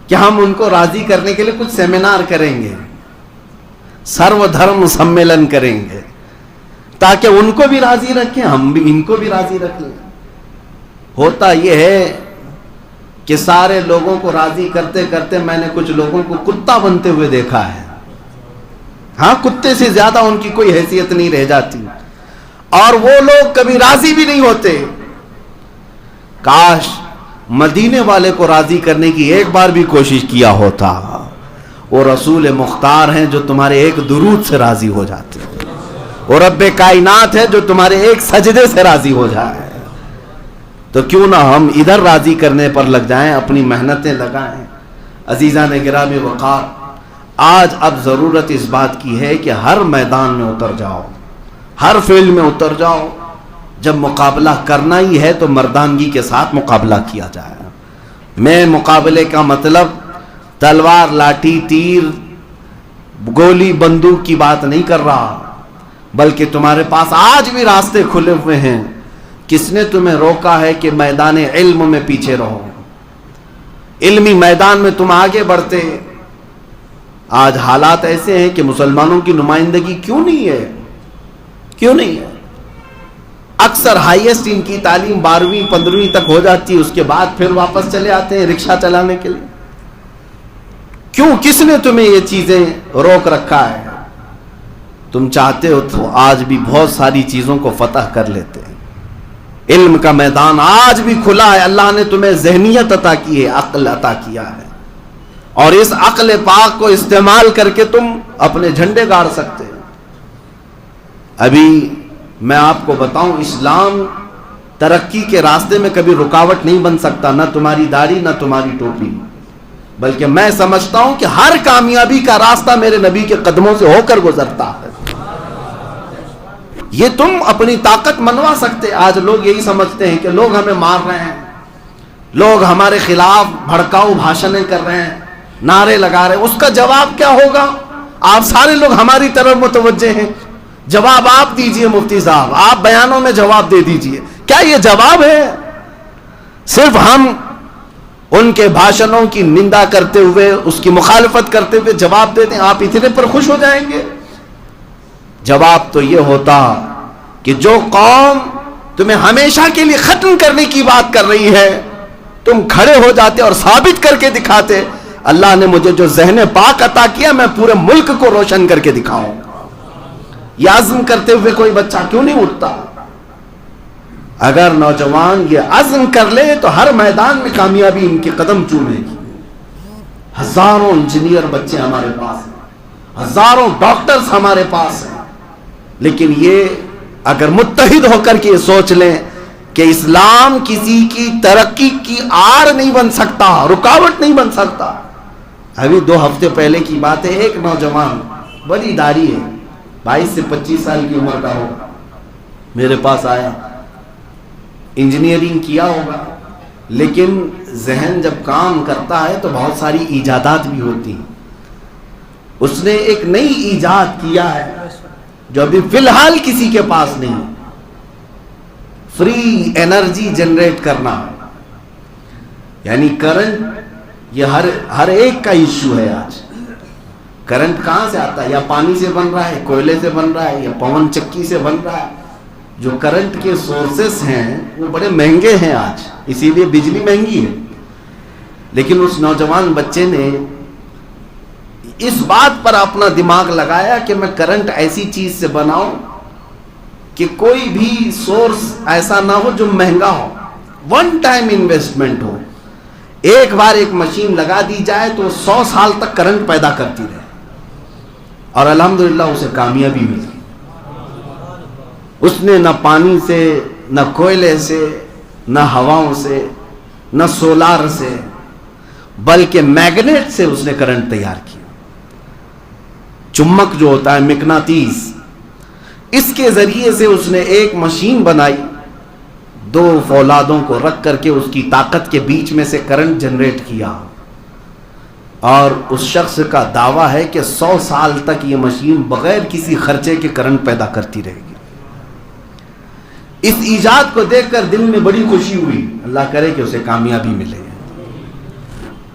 کہ ہم ان کو راضی کرنے کے لیے کچھ سیمینار کریں گے, سرو دھرم سمیلن کریں گے, تاکہ ان کو بھی راضی رکھیں, ہم بھی ان کو بھی راضی رکھ لیں. ہوتا یہ ہے کہ سارے لوگوں کو راضی کرتے کرتے میں نے کچھ لوگوں کو کتا بنتے ہوئے دیکھا ہے. ہاں, کتے سے زیادہ ان کی کوئی حیثیت نہیں رہ جاتی, اور وہ لوگ کبھی راضی بھی نہیں ہوتے. کاش مدینے والے کو راضی کرنے کی ایک بار بھی کوشش کیا ہوتا، وہ رسول مختار ہیں جو تمہارے ایک درود سے راضی ہو جاتے ہیں، وہ رب کائنات ہے جو تمہارے ایک سجدے سے راضی ہو جائے. تو کیوں نہ ہم ادھر راضی کرنے پر لگ جائیں، اپنی محنتیں لگائیں. عزیزان گرامی وقار، آج اب ضرورت اس بات کی ہے کہ ہر میدان میں اتر جاؤ، ہر فیلڈ میں اتر جاؤ. جب مقابلہ کرنا ہی ہے تو مردانگی کے ساتھ مقابلہ کیا جائے. میں مقابلے کا مطلب تلوار، لاٹھی، تیر، گولی، بندوق کی بات نہیں کر رہا، بلکہ تمہارے پاس آج بھی راستے کھلے ہوئے ہیں. کس نے تمہیں روکا ہے کہ میدان علم میں پیچھے رہو؟ علمی میدان میں تم آگے بڑھتے. آج حالات ایسے ہیں کہ مسلمانوں کی نمائندگی کیوں نہیں ہے؟ کیوں نہیں ہے؟ اکثر ہائیسٹ ان کی تعلیم 12ویں 15ویں تک ہو جاتی ہے، اس کے بعد پھر واپس چلے آتے ہیں رکشہ چلانے کے لیے. کیوں؟ کس نے تمہیں یہ چیزیں روک رکھا ہے؟ تم چاہتے ہو تو آج بھی بہت ساری چیزوں کو فتح کر لیتے ہیں. علم کا میدان آج بھی کھلا ہے. اللہ نے تمہیں ذہنیت عطا کی ہے، عقل عطا کیا ہے، اور اس عقل پاک کو استعمال کر کے تم اپنے جھنڈے گاڑ سکتے ہیں. ابھی میں آپ کو بتاؤں، اسلام ترقی کے راستے میں کبھی رکاوٹ نہیں بن سکتا، نہ تمہاری داڑھی نہ تمہاری ٹوپی. بلکہ میں سمجھتا ہوں کہ ہر کامیابی کا راستہ میرے نبی کے قدموں سے ہو کر گزرتا ہے. یہ تم اپنی طاقت منوا سکتے. آج لوگ یہی سمجھتے ہیں کہ لوگ ہمیں مار رہے ہیں، لوگ ہمارے خلاف بھڑکاؤ بھاشنیں کر رہے ہیں، نعرے لگا رہے ہیں. اس کا جواب کیا ہوگا؟ آپ سارے لوگ ہماری طرف متوجہ ہیں. جواب آپ دیجئے مفتی صاحب، آپ بیانوں میں جواب دے دیجئے. کیا یہ جواب ہے؟ صرف ہم ان کے بھاشنوں کی نندا کرتے ہوئے، اس کی مخالفت کرتے ہوئے جواب دیتے ہیں، آپ اتنے پر خوش ہو جائیں گے؟ جواب تو یہ ہوتا کہ جو قوم تمہیں ہمیشہ کے لیے ختم کرنے کی بات کر رہی ہے، تم کھڑے ہو جاتے اور ثابت کر کے دکھاتے، اللہ نے مجھے جو ذہن پاک عطا کیا، میں پورے ملک کو روشن کر کے دکھاؤں. یہ عزم کرتے ہوئے کوئی بچہ کیوں نہیں اٹھتا؟ اگر نوجوان یہ عزم کر لے تو ہر میدان میں کامیابی ان کے قدم چومے گی. ہزاروں انجینئر بچے ہمارے پاس ہیں، ہزاروں ڈاکٹرز ہمارے پاس ہیں، لیکن یہ اگر متحد ہو کر کے یہ سوچ لیں کہ اسلام کسی کی ترقی کی آڑ نہیں بن سکتا، رکاوٹ نہیں بن سکتا. ابھی 2 ہفتے پہلے کی بات ہے، ایک نوجوان بڑی داڑھی ہے، 22 سے 25 سال کی عمر کا ہوگا، میرے پاس آیا. انجینئرنگ کیا ہوگا، لیکن ذہن جب کام کرتا ہے تو بہت ساری ایجادات بھی ہوتی ہیں. اس نے ایک نئی ایجاد کیا ہے جو ابھی فی الحال کسی کے پاس نہیں. فری انرجی جنریٹ کرنا، یعنی کرنٹ. یہ ہر ایک کا ایشو ہے آج. کرنٹ کہاں سے آتا ہے؟ یا پانی سے بن رہا ہے، کوئلے سے بن رہا ہے، یا پون چکی سے بن رہا ہے. جو کرنٹ کے سورسز ہیں وہ بڑے مہنگے ہیں آج، اسی لیے بجلی مہنگی ہے. لیکن اس نوجوان بچے نے اس بات پر اپنا دماغ لگایا کہ میں کرنٹ ایسی چیز سے بناؤں کہ کوئی بھی سورس ایسا نہ ہو جو مہنگا ہو، 1 ٹائم انویسٹمنٹ ہو. ایک بار ایک مشین لگا دی جائے تو 100 سال تک کرنٹ پیدا کرتی رہے. اور الحمدللہ اسے کامیابی ملی. اس نے نہ پانی سے، نہ کوئلے سے، نہ ہواؤں سے، نہ سولار سے، بلکہ میگنیٹ سے اس نے کرنٹ تیار کیا. چمک جو ہوتا ہے، مقناطیس، اس کے ذریعے سے اس نے ایک مشین بنائی. 2 فولادوں کو رکھ کر کے اس کی طاقت کے بیچ میں سے کرنٹ جنریٹ کیا. اور اس شخص کا دعویٰ ہے کہ 100 سال تک یہ مشین بغیر کسی خرچے کے کرنٹ پیدا کرتی رہے گی. اس ایجاد کو دیکھ کر دل میں بڑی خوشی ہوئی. اللہ کرے کہ اسے کامیابی ملے.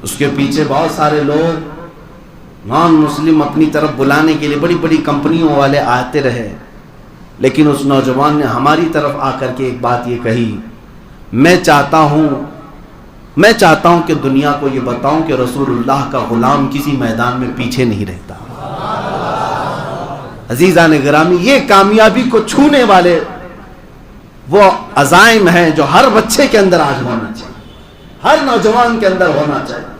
اس کے پیچھے بہت سارے لوگ نان مسلم اپنی طرف بلانے کے لیے بڑی بڑی کمپنیوں والے آتے رہے، لیکن اس نوجوان نے ہماری طرف آ کر کے ایک بات یہ کہی، میں چاہتا ہوں کہ دنیا کو یہ بتاؤں کہ رسول اللہ کا غلام کسی میدان میں پیچھے نہیں رہتا. عزیزان گرامی، یہ کامیابی کو چھونے والے وہ عزائم ہیں جو ہر بچے کے اندر آج ہونا چاہیے. ہر نوجوان کے اندر ہونا چاہیے.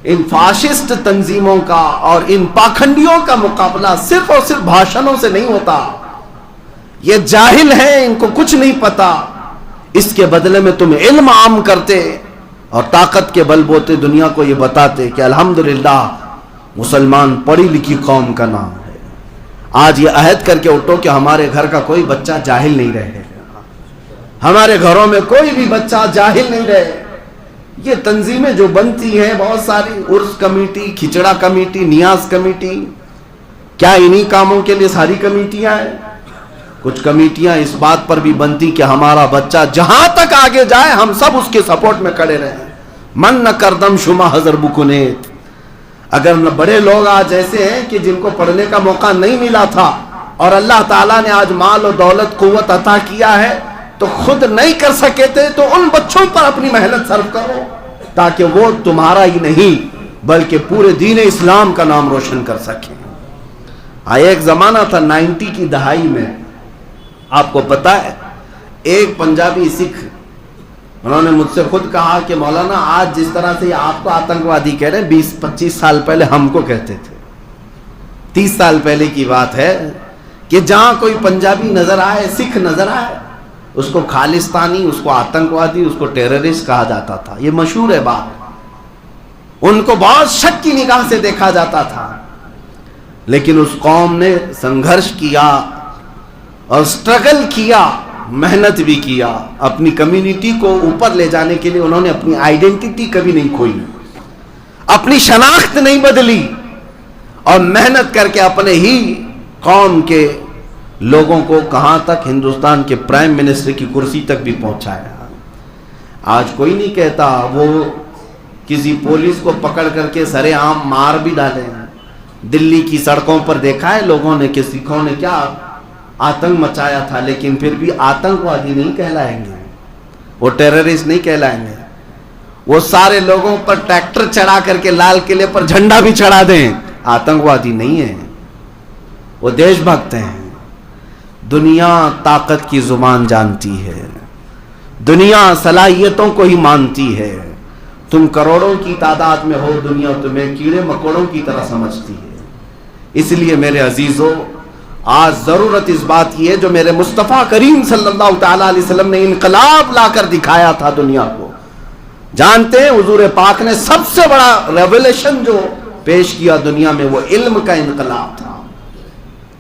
ان فاشسٹ تنظیموں کا اور ان پاکھنڈیوں کا مقابلہ صرف اور صرف بھاشنوں سے نہیں ہوتا. یہ جاہل ہیں, ان کو کچھ نہیں پتا. اس کے بدلے میں تم علم عام کرتے اور طاقت کے بل بوتے دنیا کو یہ بتاتے کہ الحمدللہ مسلمان پڑھی لکھی قوم کا نام ہے. آج یہ عہد کر کے اٹھو کہ ہمارے گھر کا کوئی بچہ جاہل نہیں رہے, ہمارے گھروں میں کوئی بھی بچہ جاہل نہیں رہے. یہ تنظیمیں جو بنتی ہیں بہت ساری, عرس کمیٹی, کھچڑا کمیٹی, نیاز کمیٹی, کیا انہی کاموں کے لیے ساری کمیٹیاں ہیں؟ کچھ کمیٹیاں اس بات پر بھی بنتی کہ ہمارا بچہ جہاں تک آگے جائے ہم سب اس کے سپورٹ میں کھڑے رہیں. من نہ کردم شما حضر بکنیت. اگر بڑے لوگ آج ایسے ہیں کہ جن کو پڑھنے کا موقع نہیں ملا تھا اور اللہ تعالیٰ نے آج مال و دولت قوت عطا کیا ہے تو خود نہیں کر سکے تھے, تو ان بچوں پر اپنی محنت صرف کرو تاکہ وہ تمہارا ہی نہیں بلکہ پورے دین اسلام کا نام روشن کر سکیں. ایک زمانہ تھا 90 کی دہائی میں, آپ کو پتا ہے, ایک پنجابی سکھ, انہوں نے مجھ سے خود کہا کہ مولانا آج جس طرح سے آپ کو آتنکوادی کہہ رہے ہیں 20-25 سال پہلے ہم کو کہتے تھے. 30 سال پہلے کی بات ہے کہ جہاں کوئی پنجابی نظر آئے, سکھ نظر آئے, اس کو خالستانی, اس کو آتنکوادی, اس کو ٹیررسٹ کہا جاتا تھا. یہ مشہور ہے بات. ان کو بہت شک کی نگاہ سے دیکھا جاتا تھا. لیکن اس قوم نے سنگھرش کیا اور سٹرگل کیا, محنت بھی کیا. اپنی کمیونٹی کو اوپر لے جانے کے لیے انہوں نے اپنی آئیڈینٹی کبھی نہیں کھوئی, اپنی شناخت نہیں بدلی, اور محنت کر کے اپنے ہی قوم کے لوگوں کو کہاں تک, ہندوستان کے پرائم منسٹر کی کرسی تک بھی پہنچایا. آج کوئی نہیں کہتا وہ کسی پولیس کو پکڑ کر کے سرے عام مار بھی ڈالے. دلی کی سڑکوں پر دیکھا ہے لوگوں نے کہ سکھوں نے کیا آتنک مچایا تھا, لیکن پھر بھی آتنکوادی نہیں کہلائیں گے, وہ ٹیررسٹ نہیں کہلائیں گے. وہ سارے لوگوں پر ٹریکٹر چڑھا کر کے لال قلعے پر جھنڈا بھی چڑھا دیں, آتنکوادی نہیں ہیں, وہ دیش بھکت ہیں. دنیا طاقت کی زبان جانتی ہے, دنیا صلاحیتوں کو ہی مانتی ہے. تم کروڑوں کی تعداد میں ہو, دنیا تمہیں کیڑے مکوڑوں کی طرح سمجھتی ہے. اس لیے میرے عزیزو, آج ضرورت اس بات کی ہے جو میرے مصطفیٰ کریم صلی اللہ تعالیٰ علیہ وسلم نے انقلاب لا کر دکھایا تھا دنیا کو. جانتے ہیں حضور پاک نے سب سے بڑا ریولیشن جو پیش کیا دنیا میں وہ علم کا انقلاب تھا.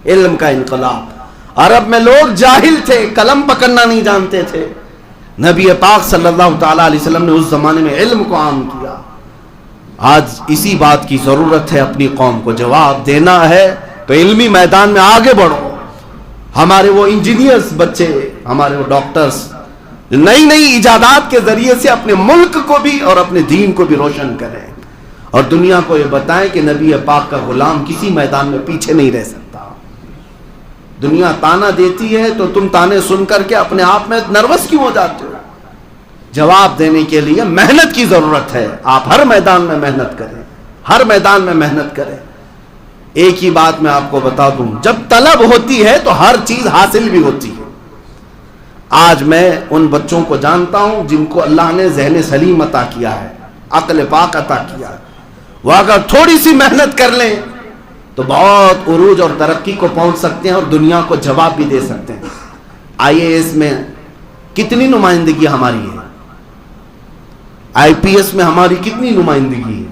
علم کا انقلاب. عرب میں لوگ جاہل تھے, قلم پکڑنا نہیں جانتے تھے. نبی پاک صلی اللہ تعالیٰ علیہ وسلم نے اس زمانے میں علم کو عام کیا. آج اسی بات کی ضرورت ہے, اپنی قوم کو جواب دینا ہے تو علمی میدان میں آگے بڑھو. ہمارے وہ انجینئرز بچے, ہمارے وہ ڈاکٹرز نئی نئی ایجادات کے ذریعے سے اپنے ملک کو بھی اور اپنے دین کو بھی روشن کریں اور دنیا کو یہ بتائیں کہ نبی پاک کا غلام کسی میدان میں پیچھے نہیں رہ سکتا. دنیا تانا دیتی ہے تو تم تانے سن کر کے اپنے آپ میں نروس کیوں ہو جاتے ہو؟ جواب دینے کے لیے محنت کی ضرورت ہے. آپ ہر میدان میں محنت کریں, ہر میدان میں محنت کریں. ایک ہی بات میں آپ کو بتا دوں, جب طلب ہوتی ہے تو ہر چیز حاصل بھی ہوتی ہے. آج میں ان بچوں کو جانتا ہوں جن کو اللہ نے ذہن سلیم عطا کیا ہے, عقل پاک عطا کیا ہے. وہ اگر تھوڑی سی محنت کر لیں تو بہت عروج اور ترقی کو پہنچ سکتے ہیں اور دنیا کو جواب بھی دے سکتے ہیں. IAS میں کتنی نمائندگی ہماری ہے, IPS میں ہماری کتنی نمائندگی ہے,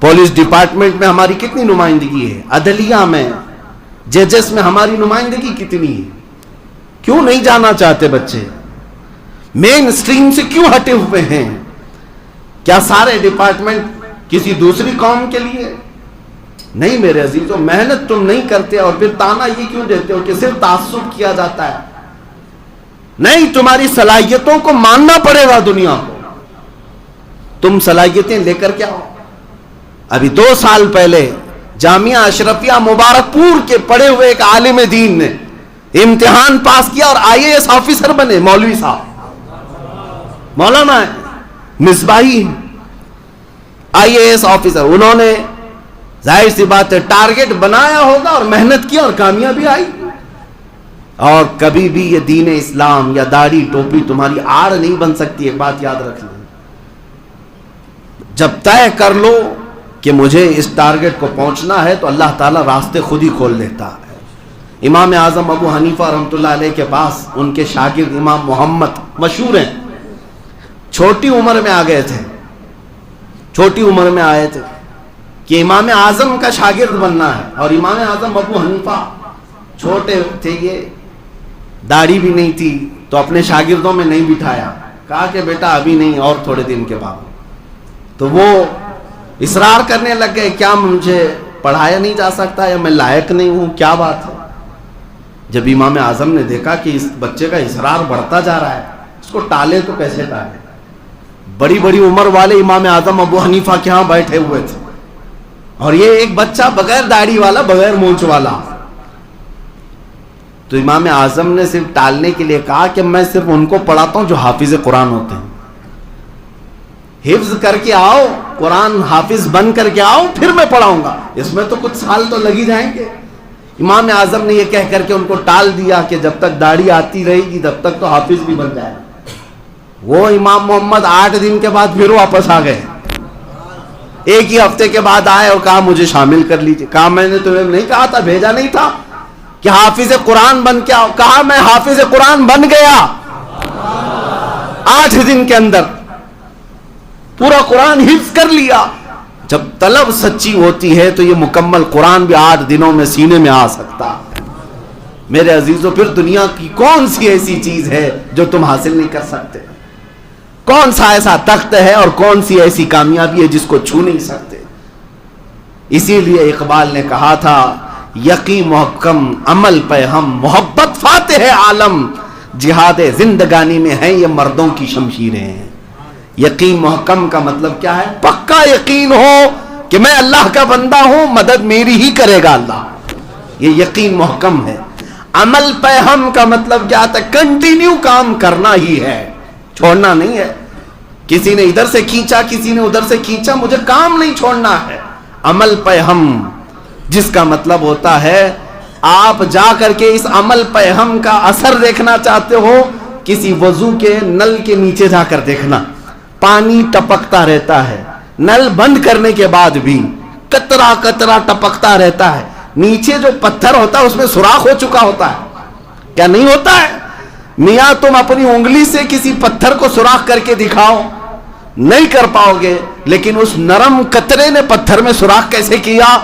پولیس ڈپارٹمنٹ میں ہماری کتنی نمائندگی ہے, عدلیہ میں, ججز میں ہماری نمائندگی کتنی ہے. کیوں نہیں جانا چاہتے بچے؟ مین اسٹریم سے کیوں ہٹے ہوئے ہیں؟ کیا سارے ڈپارٹمنٹ کسی دوسری قوم کے لیے؟ نہیں میرے عزیزو, محنت تم نہیں کرتے اور پھر تانا یہ کیوں دیتے ہو کہ صرف تعصب کیا جاتا ہے؟ نہیں, تمہاری صلاحیتوں کو ماننا پڑے گا دنیا کو. تم صلاحیتیں لے کر کے آؤ. ابھی 2 سال پہلے جامعہ اشرفیہ مبارک پور کے پڑھے ہوئے ایک عالم دین نے امتحان پاس کیا اور IAS آفیسر بنے. مولوی صاحب, مولانا مصباحی IAS آفیسر. انہوں نے ظاہر سی بات ہے ٹارگٹ بنایا ہوگا اور محنت کی اور کامیابی آئی. اور کبھی بھی یہ دین اسلام یا داڑھی ٹوپی تمہاری آڑ نہیں بن سکتی. ایک بات یاد رکھ لیں, جب طے کر لو کہ مجھے اس ٹارگٹ کو پہنچنا ہے تو اللہ تعالیٰ راستے خود ہی کھول دیتا ہے. امام اعظم ابو حنیفہ رحمۃ اللہ علیہ کے پاس ان کے شاگرد امام محمد مشہور ہیں, چھوٹی عمر میں آ گئے تھے, چھوٹی عمر میں آئے تھے کہ امام اعظم کا شاگرد بننا ہے. اور امام اعظم ابو حنیفہ چھوٹے تھے, یہ داڑھی بھی نہیں تھی, تو اپنے شاگردوں میں نہیں بٹھایا, کہا کہ بیٹا ابھی نہیں, اور تھوڑے دن کے بعد. تو وہ اصرار کرنے لگ گئے, کیا مجھے پڑھایا نہیں جا سکتا یا میں لائق نہیں ہوں, کیا بات ہے. جب امام اعظم نے دیکھا کہ اس بچے کا اصرار بڑھتا جا رہا ہے, اس کو ٹالے تو کیسے ٹالے. بڑی بڑی عمر والے امام اعظم ابو حنیفہ کے ہاں بیٹھے ہوئے تھے, اور یہ ایک بچہ بغیر داڑھی والا, بغیر مونچھ والا. تو امام اعظم نے صرف ٹالنے کے لیے کہا کہ میں صرف ان کو پڑھاتا ہوں جو حافظ قرآن ہوتے ہیں, حفظ کر کے آؤ, قرآن حافظ بن کر کے آؤ, پھر میں پڑھاؤں گا, اس میں تو کچھ سال تو لگ ہی جائیں گے. امام اعظم نے یہ کہہ کر کے ان کو ٹال دیا کہ جب تک داڑھی آتی رہے گی تب تک تو حافظ بھی بن جائے. وہ امام محمد 8 دن کے بعد پھر واپس آ گئے, ایک ہی ہفتے کے بعد آئے اور کہا مجھے شامل کر لیجیے. کہا میں نے تمہیں نہیں کہا تھا, بھیجا نہیں تھا کہ حافظ قرآن بن کے آؤ. کہا میں حافظ قرآن بن گیا, 8 دن کے اندر پورا قرآن حفظ کر لیا. جب طلب سچی ہوتی ہے تو یہ مکمل قرآن بھی 8 دنوں میں سینے میں آ سکتا ہے. میرے عزیزوں, پھر دنیا کی کون سی ایسی چیز ہے جو تم حاصل نہیں کر سکتے؟ کون سا ایسا تخت ہے اور کون سی ایسی کامیابی ہے جس کو چھو نہیں سکتے؟ اسی لیے اقبال نے کہا تھا, یقین محکم عمل پہ ہم, محبت فاتح عالم, جہاد زندگانی میں ہیں یہ مردوں کی شمشیریں. یقین محکم کا مطلب کیا ہے؟ پکا یقین ہو کہ میں اللہ کا بندہ ہوں, مدد میری ہی کرے گا اللہ, یہ یقین محکم ہے. عمل پہ ہم کا مطلب کیا ہے؟ کنٹینیو کام کرنا ہی ہے, چھوڑنا نہیں ہے. کسی نے ادھر سے کھینچا, کسی نے ادھر سے کھینچا, مجھے کام نہیں چھوڑنا ہے. عمل پہ ہم, جس کا مطلب ہوتا ہے آپ جا کر کے اس عمل پہ ہم کا اثر دیکھنا چاہتے ہو, کسی وضو کے نل کے نیچے جا کر دیکھنا, پانی ٹپکتا رہتا ہے, نل بند کرنے کے بعد بھی قطرہ قطرہ ٹپکتا رہتا ہے. نیچے جو پتھر ہوتا ہے اس میں سوراخ ہو چکا ہوتا ہے, کیا نہیں ہوتا ہے؟ میاں تم اپنی انگلی سے کسی پتھر کو سوراخ کر کے دکھاؤ, نہیں کر پاؤ گے, لیکن اس نرم قطرے نے پتھر میں سوراخ کیسے کیا؟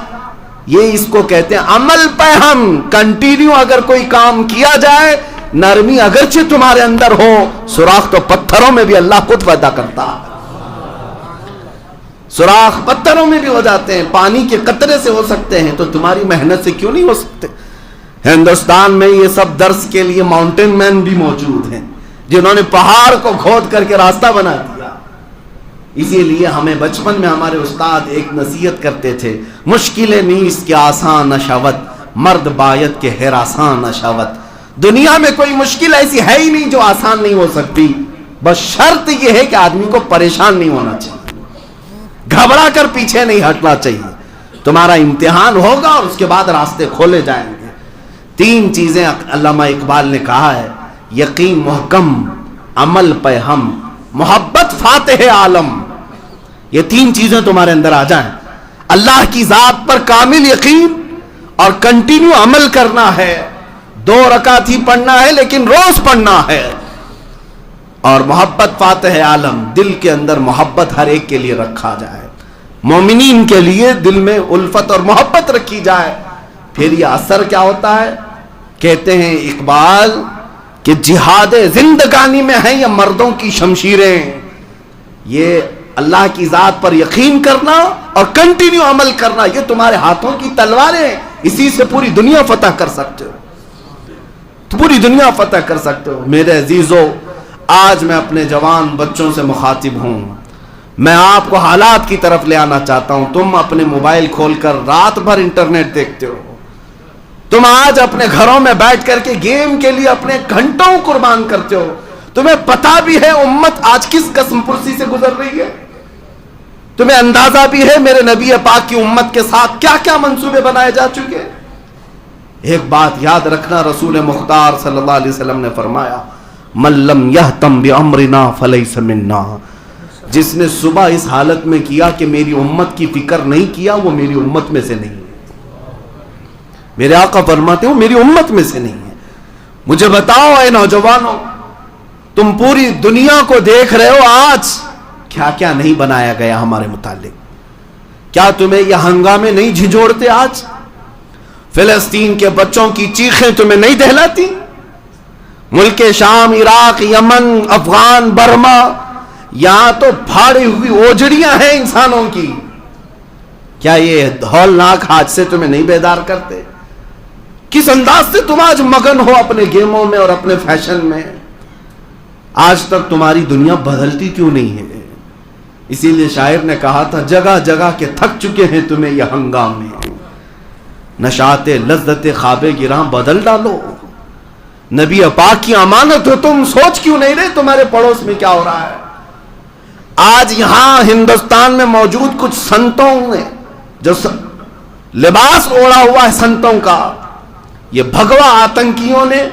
یہ اس کو کہتے ہیں عمل پہ ہم. کنٹینیو اگر کوئی کام کیا جائے, نرمی اگرچہ تمہارے اندر ہو, سوراخ تو پتھروں میں بھی اللہ خود پیدا کرتا ہے. سوراخ پتھروں میں بھی ہو جاتے ہیں, پانی کے قطرے سے ہو سکتے ہیں, تو تمہاری محنت سے کیوں نہیں ہو سکتے؟ ہندوستان میں یہ سب درس کے لیے ماؤنٹین مین بھی موجود ہیں جنہوں نے پہاڑ کو کھود کر کے راستہ بنا دیا. اسی لیے ہمیں بچپن میں ہمارے استاد ایک نصیحت کرتے تھے, مشکلیں نیس کے آسان نشاوت, مرد باید کے ہراسان نشاوت. دنیا میں کوئی مشکل ایسی ہے ہی نہیں جو آسان نہیں ہو سکتی, بس شرط یہ ہے کہ آدمی کو پریشان نہیں ہونا چاہیے, گھبرا کر پیچھے نہیں ہٹنا چاہیے. تمہارا امتحان ہوگا اور اس کے بعد راستے کھولے جائیں گے. 3 چیزیں علامہ اقبال نے کہا ہے, یقین محکم, عمل پہ ہم, محبت فاتح عالم. یہ 3 چیزیں تمہارے اندر آ جائیں, اللہ کی ذات پر کامل یقین اور کنٹینیو عمل کرنا ہے. 2 رکعت ہی پڑھنا ہے لیکن روز پڑھنا ہے, اور محبت فاتح عالم, دل کے اندر محبت ہر ایک کے لیے رکھا جائے, مومنین کے لیے دل میں الفت اور محبت رکھی جائے. پھر یہ اثر کیا ہوتا ہے؟ کہتے ہیں اقبال کہ جہاد زندگانی میں ہیں یہ مردوں کی شمشیریں. یہ اللہ کی ذات پر یقین کرنا اور کنٹینیو عمل کرنا, یہ تمہارے ہاتھوں کی تلواریں, اسی سے پوری دنیا فتح کر سکتے ہو, پوری دنیا فتح کر سکتے ہو. میرے عزیزو, آج میں اپنے جوان بچوں سے مخاطب ہوں, میں آپ کو حالات کی طرف لے آنا چاہتا ہوں. تم اپنے موبائل کھول کر رات بھر انٹرنیٹ دیکھتے ہو, تم آج اپنے گھروں میں بیٹھ کر کے گیم کے لیے اپنے گھنٹوں قربان کرتے ہو. تمہیں پتا بھی ہے امت آج کس قسم پرسی سے گزر رہی ہے, تمہیں اندازہ بھی ہے میرے نبی پاک کی امت کے ساتھ کیا کیا منصوبے بنائے جا چکے. ایک بات یاد رکھنا، رسول مختار صلی اللہ علیہ وسلم نے فرمایا من لم یہتم بامرنا فلیس منا، جس نے صبح اس حالت میں کیا کہ میری امت کی فکر نہیں کیا وہ میری امت میں سے نہیں ہے۔ میرے آقا فرماتے ہو میری امت میں سے نہیں ہے۔ مجھے بتاؤ اے نوجوانوں، تم پوری دنیا کو دیکھ رہے ہو، آج کیا کیا نہیں بنایا گیا ہمارے متعلق؟ کیا تمہیں یہ ہنگامے نہیں جھنجھوڑتے؟ آج فلسطین کے بچوں کی چیخیں تمہیں نہیں دہلاتی؟ ملک شام، عراق، یمن، افغان، برما، یہاں تو پھاڑی ہوئی اوجڑیاں ہیں انسانوں کی، کیا یہ ہولناک حادثے تمہیں نہیں بیدار کرتے؟ کس انداز سے تم آج مگن ہو اپنے گیموں میں اور اپنے فیشن میں؟ آج تک تمہاری دنیا بدلتی کیوں نہیں ہے؟ اسی لیے شاعر نے کہا تھا جگہ جگہ کے تھک چکے ہیں تمہیں یہ ہنگامے، نشاط لذت خواب گراں بدل ڈالو۔ نبی پاک کی امانت ہو تم، سوچ کیوں نہیں رہے تمہارے پڑوس میں کیا ہو رہا ہے؟ آج یہاں ہندوستان میں موجود کچھ سنتوں نے جو لباس اوڑا ہوا ہے سنتوں کا، یہ بھگوا آتنکیوں نے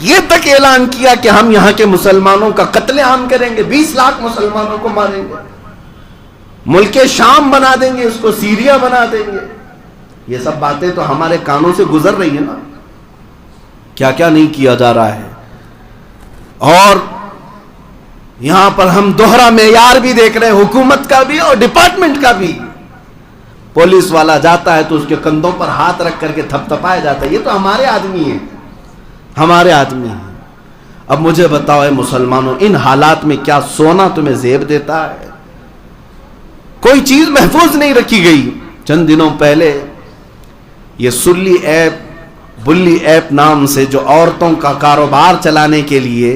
یہ تک اعلان کیا کہ ہم یہاں کے مسلمانوں کا قتل عام کریں گے، 20 لاکھ مسلمانوں کو ماریں گے، ملک شام بنا دیں گے، اس کو سیریا بنا دیں گے۔ یہ سب باتیں تو ہمارے کانوں سے گزر رہی ہیں نا، کیا کیا نہیں کیا جا رہا ہے۔ اور یہاں پر ہم دوہرا معیار بھی دیکھ رہے ہیں، حکومت کا بھی اور ڈپارٹمنٹ کا بھی۔ پولیس والا جاتا ہے تو اس کے کندھوں پر ہاتھ رکھ کر کے تھپ تھپایا جاتا ہے، یہ تو ہمارے آدمی ہیں، ہمارے آدمی ہیں۔ اب مجھے بتاؤ اے مسلمانوں، ان حالات میں کیا سونا تمہیں زیب دیتا ہے؟ کوئی چیز محفوظ نہیں رکھی گئی۔ چند دنوں پہلے یہ سلی ایپ، بلی ایپ نام سے جو عورتوں کا کاروبار چلانے کے لیے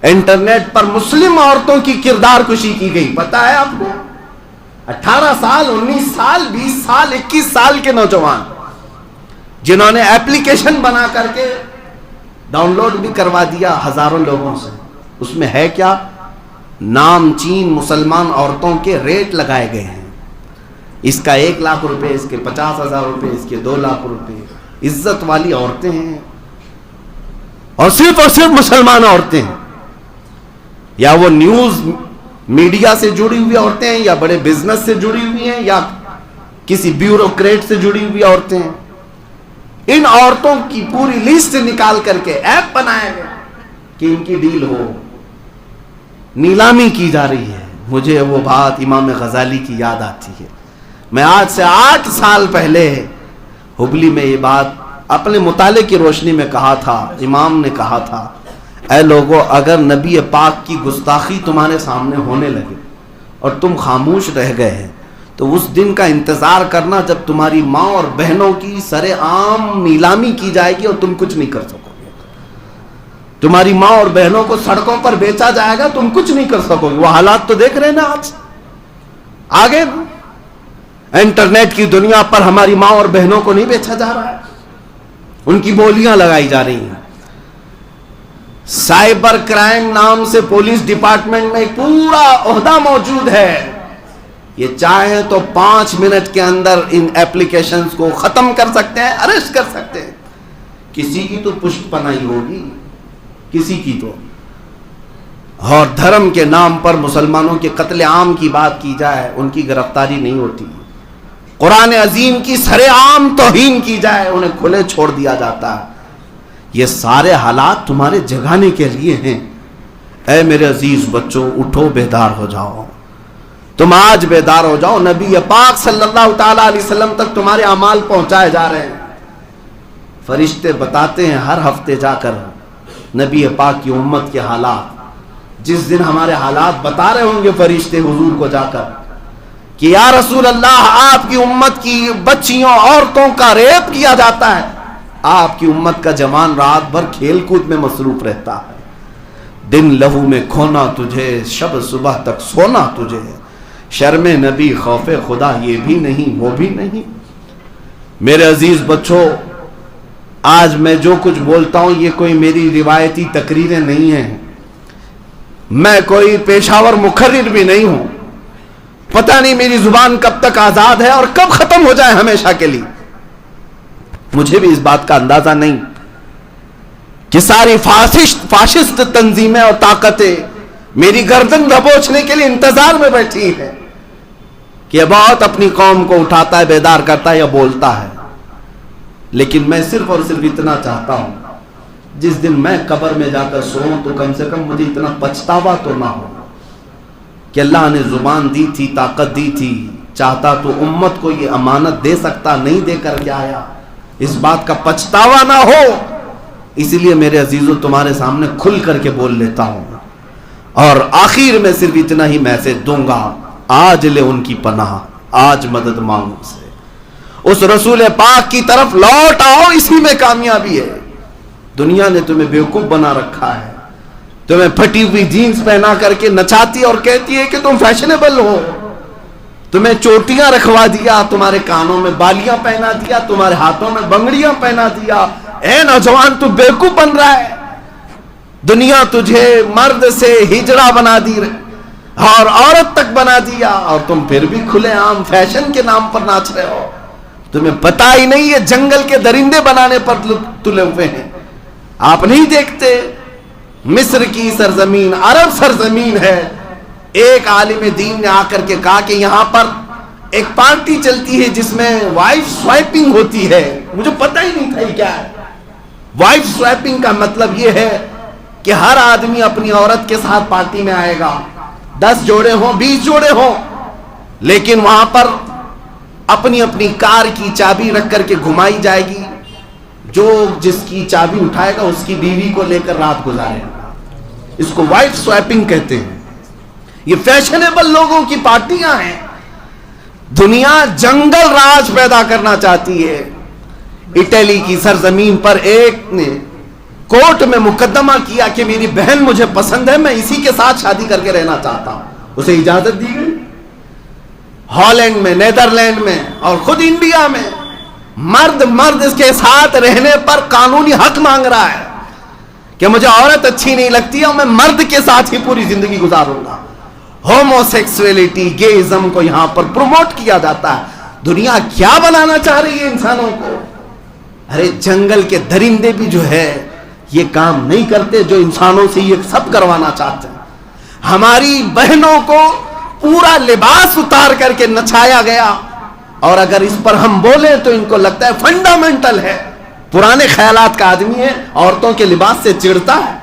انٹرنیٹ پر مسلم عورتوں کی کردار کشی کی گئی، پتا ہے آپ کو؟ 18 سال، 19 سال، 20 سال، 21 سال کے نوجوان جنہوں نے ایپلیکیشن بنا کر کے ڈاؤن لوڈ بھی کروا دیا ہزاروں لوگوں سے۔ اس میں ہے کیا؟ نام چین مسلمان عورتوں کے ریٹ لگائے گئے ہیں، اس کا 1 لاکھ روپے، اس کے 50,000 روپے، اس کے 2 لاکھ روپے۔ عزت والی عورتیں ہیں اور صرف مسلمان عورتیں ہیں، یا وہ نیوز میڈیا سے جڑی ہوئی عورتیں ہیں، یا بڑے بزنس سے جڑی ہوئی ہیں، یا کسی بیوروکریٹ سے جڑی ہوئی عورتیں ہیں۔ ان عورتوں کی پوری لسٹ نکال کر کے ایپ بنایا گیا کہ ان کی ڈیل ہو، نیلامی کی جا رہی ہے۔ مجھے وہ بات امام غزالی کی یاد آتی ہے۔ میں آج سے 8 سال پہلے ہبلی میں یہ بات اپنے مطالعے کی روشنی میں کہا تھا۔ امام نے کہا تھا اے لوگو، اگر نبی پاک کی گستاخی تمہارے سامنے ہونے لگے اور تم خاموش رہ گئے تو اس دن کا انتظار کرنا جب تمہاری ماں اور بہنوں کی سر عام نیلامی کی جائے گی اور تم کچھ نہیں کر سکو گے۔ تمہاری ماں اور بہنوں کو سڑکوں پر بیچا جائے گا، تم کچھ نہیں کر سکو گے۔ وہ حالات تو دیکھ رہے ہیں نا آج آگے۔ انٹرنیٹ کی دنیا پر ہماری ماں اور بہنوں کو نہیں بیچا جا رہا ہے، ان کی بولیاں لگائی جا رہی ہیں۔ سائبر کرائم نام سے پولیس ڈپارٹمنٹ میں ایک پورا عہدہ موجود ہے، یہ چاہے تو 5 منٹ کے اندر ان ایپلیکیشنز کو ختم کر سکتے ہیں، اریسٹ کر سکتے ہیں۔ کسی کی تو پشت پناہی ہوگی، کسی کی تو۔ اور دھرم کے نام پر مسلمانوں کے قتل عام کی بات کی جائے، ان کی گرفتاری نہیں ہوتی۔ قرآن عظیم کی سر عام توہین کی جائے، انہیں کھلے چھوڑ دیا جاتا ہے۔ یہ سارے حالات تمہارے جگانے کے لیے ہیں۔ اے میرے عزیز بچوں، اٹھو، بیدار ہو جاؤ۔ تم آج بیدار ہو جاؤ۔ نبی پاک صلی اللہ تعالیٰ علیہ وسلم تک تمہارے اعمال پہنچائے جا رہے ہیں۔ فرشتے بتاتے ہیں ہر ہفتے جا کر نبی پاک کی امت کے حالات۔ جس دن ہمارے حالات بتا رہے ہوں گے فرشتے حضور کو جا کر کہ یا رسول اللہ، آپ کی امت کی بچیوں عورتوں کا ریپ کیا جاتا ہے، آپ کی امت کا جوان رات بھر کھیل کود میں مصروف رہتا ہے، دن لہو میں کھونا تجھے، شب صبح تک سونا تجھے، شرم نبی خوف خدا یہ بھی نہیں وہ بھی نہیں۔ میرے عزیز بچوں، آج میں جو کچھ بولتا ہوں یہ کوئی میری روایتی تقریریں نہیں ہیں، میں کوئی پیشاور مقرر بھی نہیں ہوں، پتہ نہیں میری زبان کب تک آزاد ہے اور کب ختم ہو جائے ہمیشہ کے لیے۔ مجھے بھی اس بات کا اندازہ نہیں کہ ساری فاشسٹ تنظیمیں اور طاقتیں میری گردن دبوچنے کے لیے انتظار میں بیٹھی ہیں کہ بہت اپنی قوم کو اٹھاتا ہے، بیدار کرتا ہے یا بولتا ہے. لیکن میں صرف اور صرف اتنا چاہتا ہوں، جس دن میں قبر میں جا کر سوؤں تو کم سے کم مجھے اتنا پچھتاوا تو نہ ہو کہ اللہ نے زبان دی تھی، طاقت دی تھی، چاہتا تو امت کو یہ امانت دے سکتا، نہیں دے کر کے آیا. اس بات کا پچھتاوا نہ ہو. اسی لیے میرے عزیزو تمہارے سامنے کھل کر کے بول لیتا ہوں، اور آخر میں صرف اتنا ہی میسج دوں گا، آج لے ان کی پناہ، آج مدد مانگو سے، اس رسول پاک کی طرف لوٹ آؤ. اسی میں کامیابی ہے. دنیا نے تمہیں بیوقوف بنا رکھا ہے، تمہیں پھٹی ہوئی جینز پہنا کر کے نچاتی اور کہتی ہے کہ تم فیشنیبل ہو. تمہیں چوٹیاں رکھوا دیا، تمہارے کانوں میں بالیاں پہنا دیا، تمہارے ہاتھوں میں بنگڑیاں پہنا دیا. اے نوجوان، تو بیوقوف بن رہا ہے. دنیا تجھے مرد سے ہجڑا بنا دی اور عورت تک بنا دیا، اور تم پھر بھی کھلے عام فیشن کے نام پر ناچ رہے ہو. تمہیں پتہ ہی نہیں یہ جنگل کے درندے بنانے پر تلے ہوئے ہیں. آپ نہیں دیکھتے مصر کی سرزمین عرب سرزمین ہے. ایک عالم دین نے آ کر کے کہا کہ یہاں پر ایک پارٹی چلتی ہے جس میں وائف سوائپنگ ہوتی ہے. مجھے پتہ ہی نہیں تھا یہ کیا ہے. وائف سوائپنگ کا مطلب یہ ہے کہ ہر آدمی اپنی عورت کے ساتھ پارٹی میں آئے گا، 10 جوڑے ہوں 20 جوڑے ہوں، لیکن وہاں پر اپنی اپنی کار کی چابی رکھ کر کے گھمائی جائے گی. جو جس کی چابی اٹھائے گا اس کی بیوی کو لے کر رات گزارے گا. اس کو وائف سوائپنگ کہتے ہیں. یہ فیشنیبل لوگوں کی پارٹیاں ہیں. دنیا جنگل راج پیدا کرنا چاہتی ہے. اٹلی کی سرزمین پر ایک نے کورٹ میں مقدمہ کیا کہ میری بہن مجھے پسند ہے، میں اسی کے ساتھ شادی کر کے رہنا چاہتا ہوں. اسے اجازت دی گئی. ہالینڈ میں، نیدرلینڈ میں اور خود انڈیا میں مرد اس کے ساتھ رہنے پر قانونی حق مانگ رہا ہے کہ مجھے عورت اچھی نہیں لگتی ہے اور میں مرد کے ساتھ ہی پوری زندگی گزاروں گا. ہومو سیکسولیٹی، گےازم کو یہاں پر پروموٹ کیا جاتا ہے. دنیا کیا بنانا چاہ رہی ہے انسانوں کو؟ ارے جنگل کے درندے بھی جو ہے یہ کام نہیں کرتے جو انسانوں سے یہ سب کروانا چاہتے ہیں. ہماری بہنوں کو پورا لباس اتار کر کے نچایا گیا، اور اگر اس پر ہم بولیں تو ان کو لگتا ہے فنڈامنٹل ہے، پرانے خیالات کا آدمی ہے، عورتوں کے لباس سے چڑھتا ہے.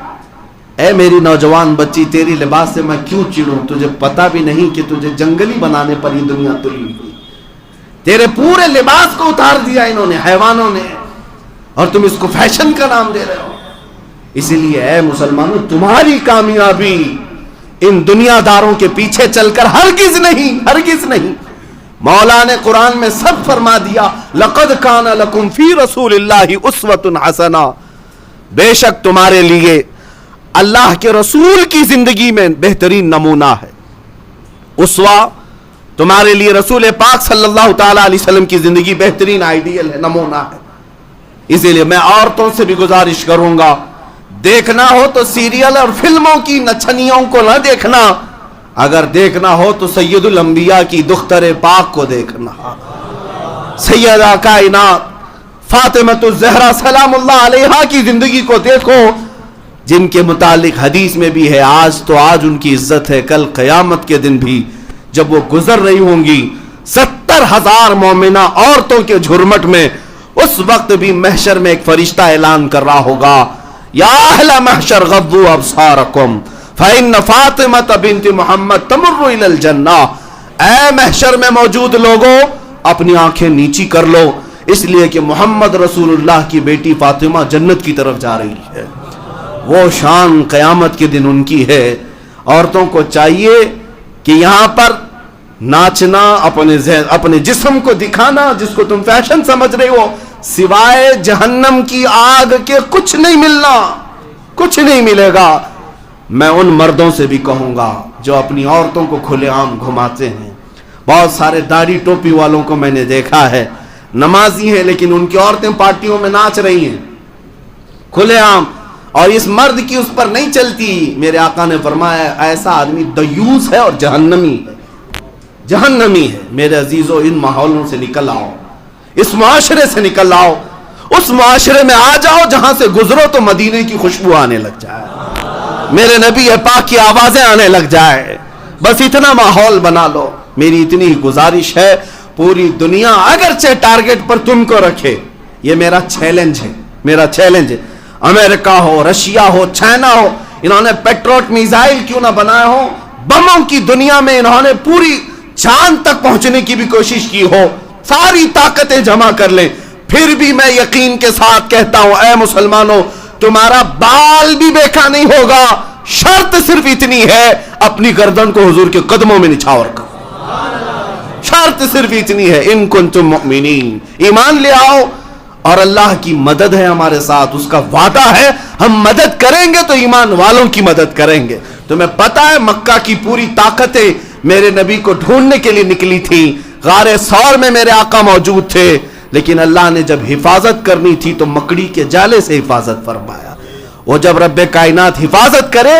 اے میری نوجوان بچی، تیری لباس سے میں کیوں چڑھوں؟ تجھے پتا بھی نہیں کہ تجھے جنگلی بنانے پر یہ دنیا تلی ہوئی. تیرے پورے لباس کو اتار دیا انہوں نے، حیوانوں نے، اور تم اس کو فیشن کا نام دے رہے ہو. اسی لیے اے مسلمانوں، تمہاری کامیابی ان دنیا داروں کے پیچھے چل کر ہرگز نہیں، ہرگز نہیں. مولا نے قرآن میں سب فرما دیا، لقد کان لکم فی رسول اللہ اسوۃ حسنہ، بے شک تمہارے لیے اللہ کے رسول کی زندگی میں بہترین نمونہ ہے. اسوہ تمہارے لیے رسول پاک صلی اللہ تعالی علیہ وسلم کی زندگی بہترین آئیڈیل ہے، نمونہ ہے. اسی لیے میں عورتوں سے بھی گزارش کروں گا، دیکھنا ہو تو سیریل اور فلموں کی نچنیوں کو نہ دیکھنا، اگر دیکھنا ہو تو سید الانبیاء کی دختر پاک کو دیکھنا. سیدہ کائنات فاطمۃ الزہرا سلام اللہ علیہا کی زندگی کو دیکھو، جن کے متعلق حدیث میں بھی ہے آج تو آج ان کی عزت ہے، کل قیامت کے دن بھی جب وہ گزر رہی ہوں گی 70,000 مومنہ عورتوں کے جھرمٹ میں، اس وقت بھی محشر میں ایک فرشتہ اعلان کر رہا ہوگا، یا اہل محشر غضوا ابصارکم فإن فاطمة بنت محمد تمر إلى الجنہ. اے محشر میں موجود لوگوں، اپنی آنکھیں نیچی کر لو، اس لیے کہ محمد رسول اللہ کی بیٹی فاطمہ جنت کی طرف جا رہی ہے. وہ شان قیامت کے دن ان کی ہے. عورتوں کو چاہیے کہ یہاں پر ناچنا، اپنے جسم کو دکھانا جس کو تم فیشن سمجھ رہے ہو، سوائے جہنم کی آگ کے کچھ نہیں ملنا، کچھ نہیں ملے گا. میں ان مردوں سے بھی کہوں گا جو اپنی عورتوں کو کھلے عام گھماتے ہیں. بہت سارے داڑھی ٹوپی والوں کو میں نے دیکھا ہے، نمازی ہیں لیکن ان کی عورتیں پارٹیوں میں ناچ رہی ہیں کھلے عام، اور اس مرد کی اس پر نہیں چلتی. میرے آقا نے فرمایا ایسا آدمی دیوس ہے اور جہنمی ہے، جہنمی ہے. میرے عزیزو، ان ماحولوں سے نکل آؤ، اس معاشرے سے نکل آؤ. اس معاشرے میں آ جاؤ جہاں سے گزرو تو مدینے کی خوشبو آنے لگ جائے، میرے نبی پاک کی آوازیں آنے لگ جائے، بس اتنا ماحول بنا لو۔ میری اتنی ہی گزارش ہے، پوری دنیا اگرچہ ٹارگٹ پر تم کو رکھے، یہ میرا چیلنج ہے، میرا چیلنج ہے، امریکہ ہو، رشیا ہو، چائنا ہو، انہوں نے پیٹروٹ میزائل کیوں نہ بنائے ہو، بموں کی دنیا میں انہوں نے پوری چاند تک پہنچنے کی بھی کوشش کی ہو، ساری طاقتیں جمع کر لیں، پھر بھی میں یقین کے ساتھ کہتا ہوں اے مسلمانوں، تمہارا بال بھی بیکا نہیں ہوگا، شرط صرف اتنی ہے اپنی گردن کو حضور کے قدموں میں نچھاور کرو، شرط صرف اتنی ہے، ان کنتم مؤمنین، ایمان لے آؤ، اور اللہ کی مدد ہے ہمارے ساتھ، اس کا وعدہ ہے ہم مدد کریں گے تو ایمان والوں کی مدد کریں گے۔ تمہیں پتہ ہے مکہ کی پوری طاقتیں میرے نبی کو ڈھونڈنے کے لیے نکلی تھی، غار ثور میں میرے آقا موجود تھے، لیکن اللہ نے جب حفاظت کرنی تھی تو مکڑی کے جالے سے حفاظت فرمایا، وہ جب رب کائنات حفاظت کرے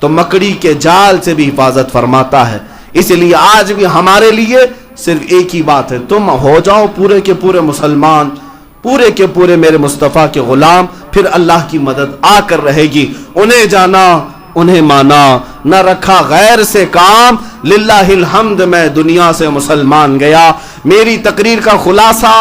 تو مکڑی کے جال سے بھی حفاظت فرماتا ہے۔ اس لیے آج بھی ہمارے لیے صرف ایک ہی بات ہے، تم ہو جاؤ پورے کے پورے مسلمان، پورے کے پورے میرے مصطفیٰ کے غلام، پھر اللہ کی مدد آ کر رہے گی۔ انہیں جانا، انہیں مانا، نہ رکھا غیر سے کام، للہ الحمد میں دنیا سے مسلمان گیا۔ میری تقریر کا خلاصہ،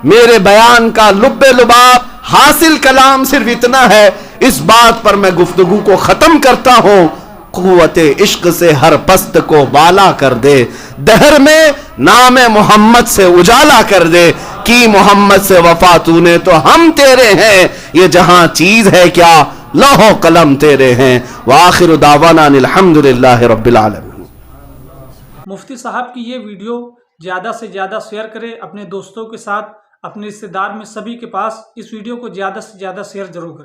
میرے بیان کا لب لباب، حاصل کلام صرف اتنا ہے، اس بات پر میں گفتگو کو ختم کرتا ہوں، قوت عشق سے ہر پست کو بالا کر دے، دہر میں نام محمد سے اجالا کر دے، کی محمد سے وفا تو نے تو ہم تیرے ہیں، یہ جہاں چیز ہے کیا لوح و قلم تیرے ہیں۔ وآخر دعوانا الحمدللہ رب العالمین۔ مفتی صاحب کی یہ ویڈیو زیادہ سے زیادہ شیئر کریں اپنے دوستوں کے ساتھ، اپنے رشتہ دار میں سبھی کے پاس اس ویڈیو کو زیادہ سے زیادہ شیئر ضرور کریں۔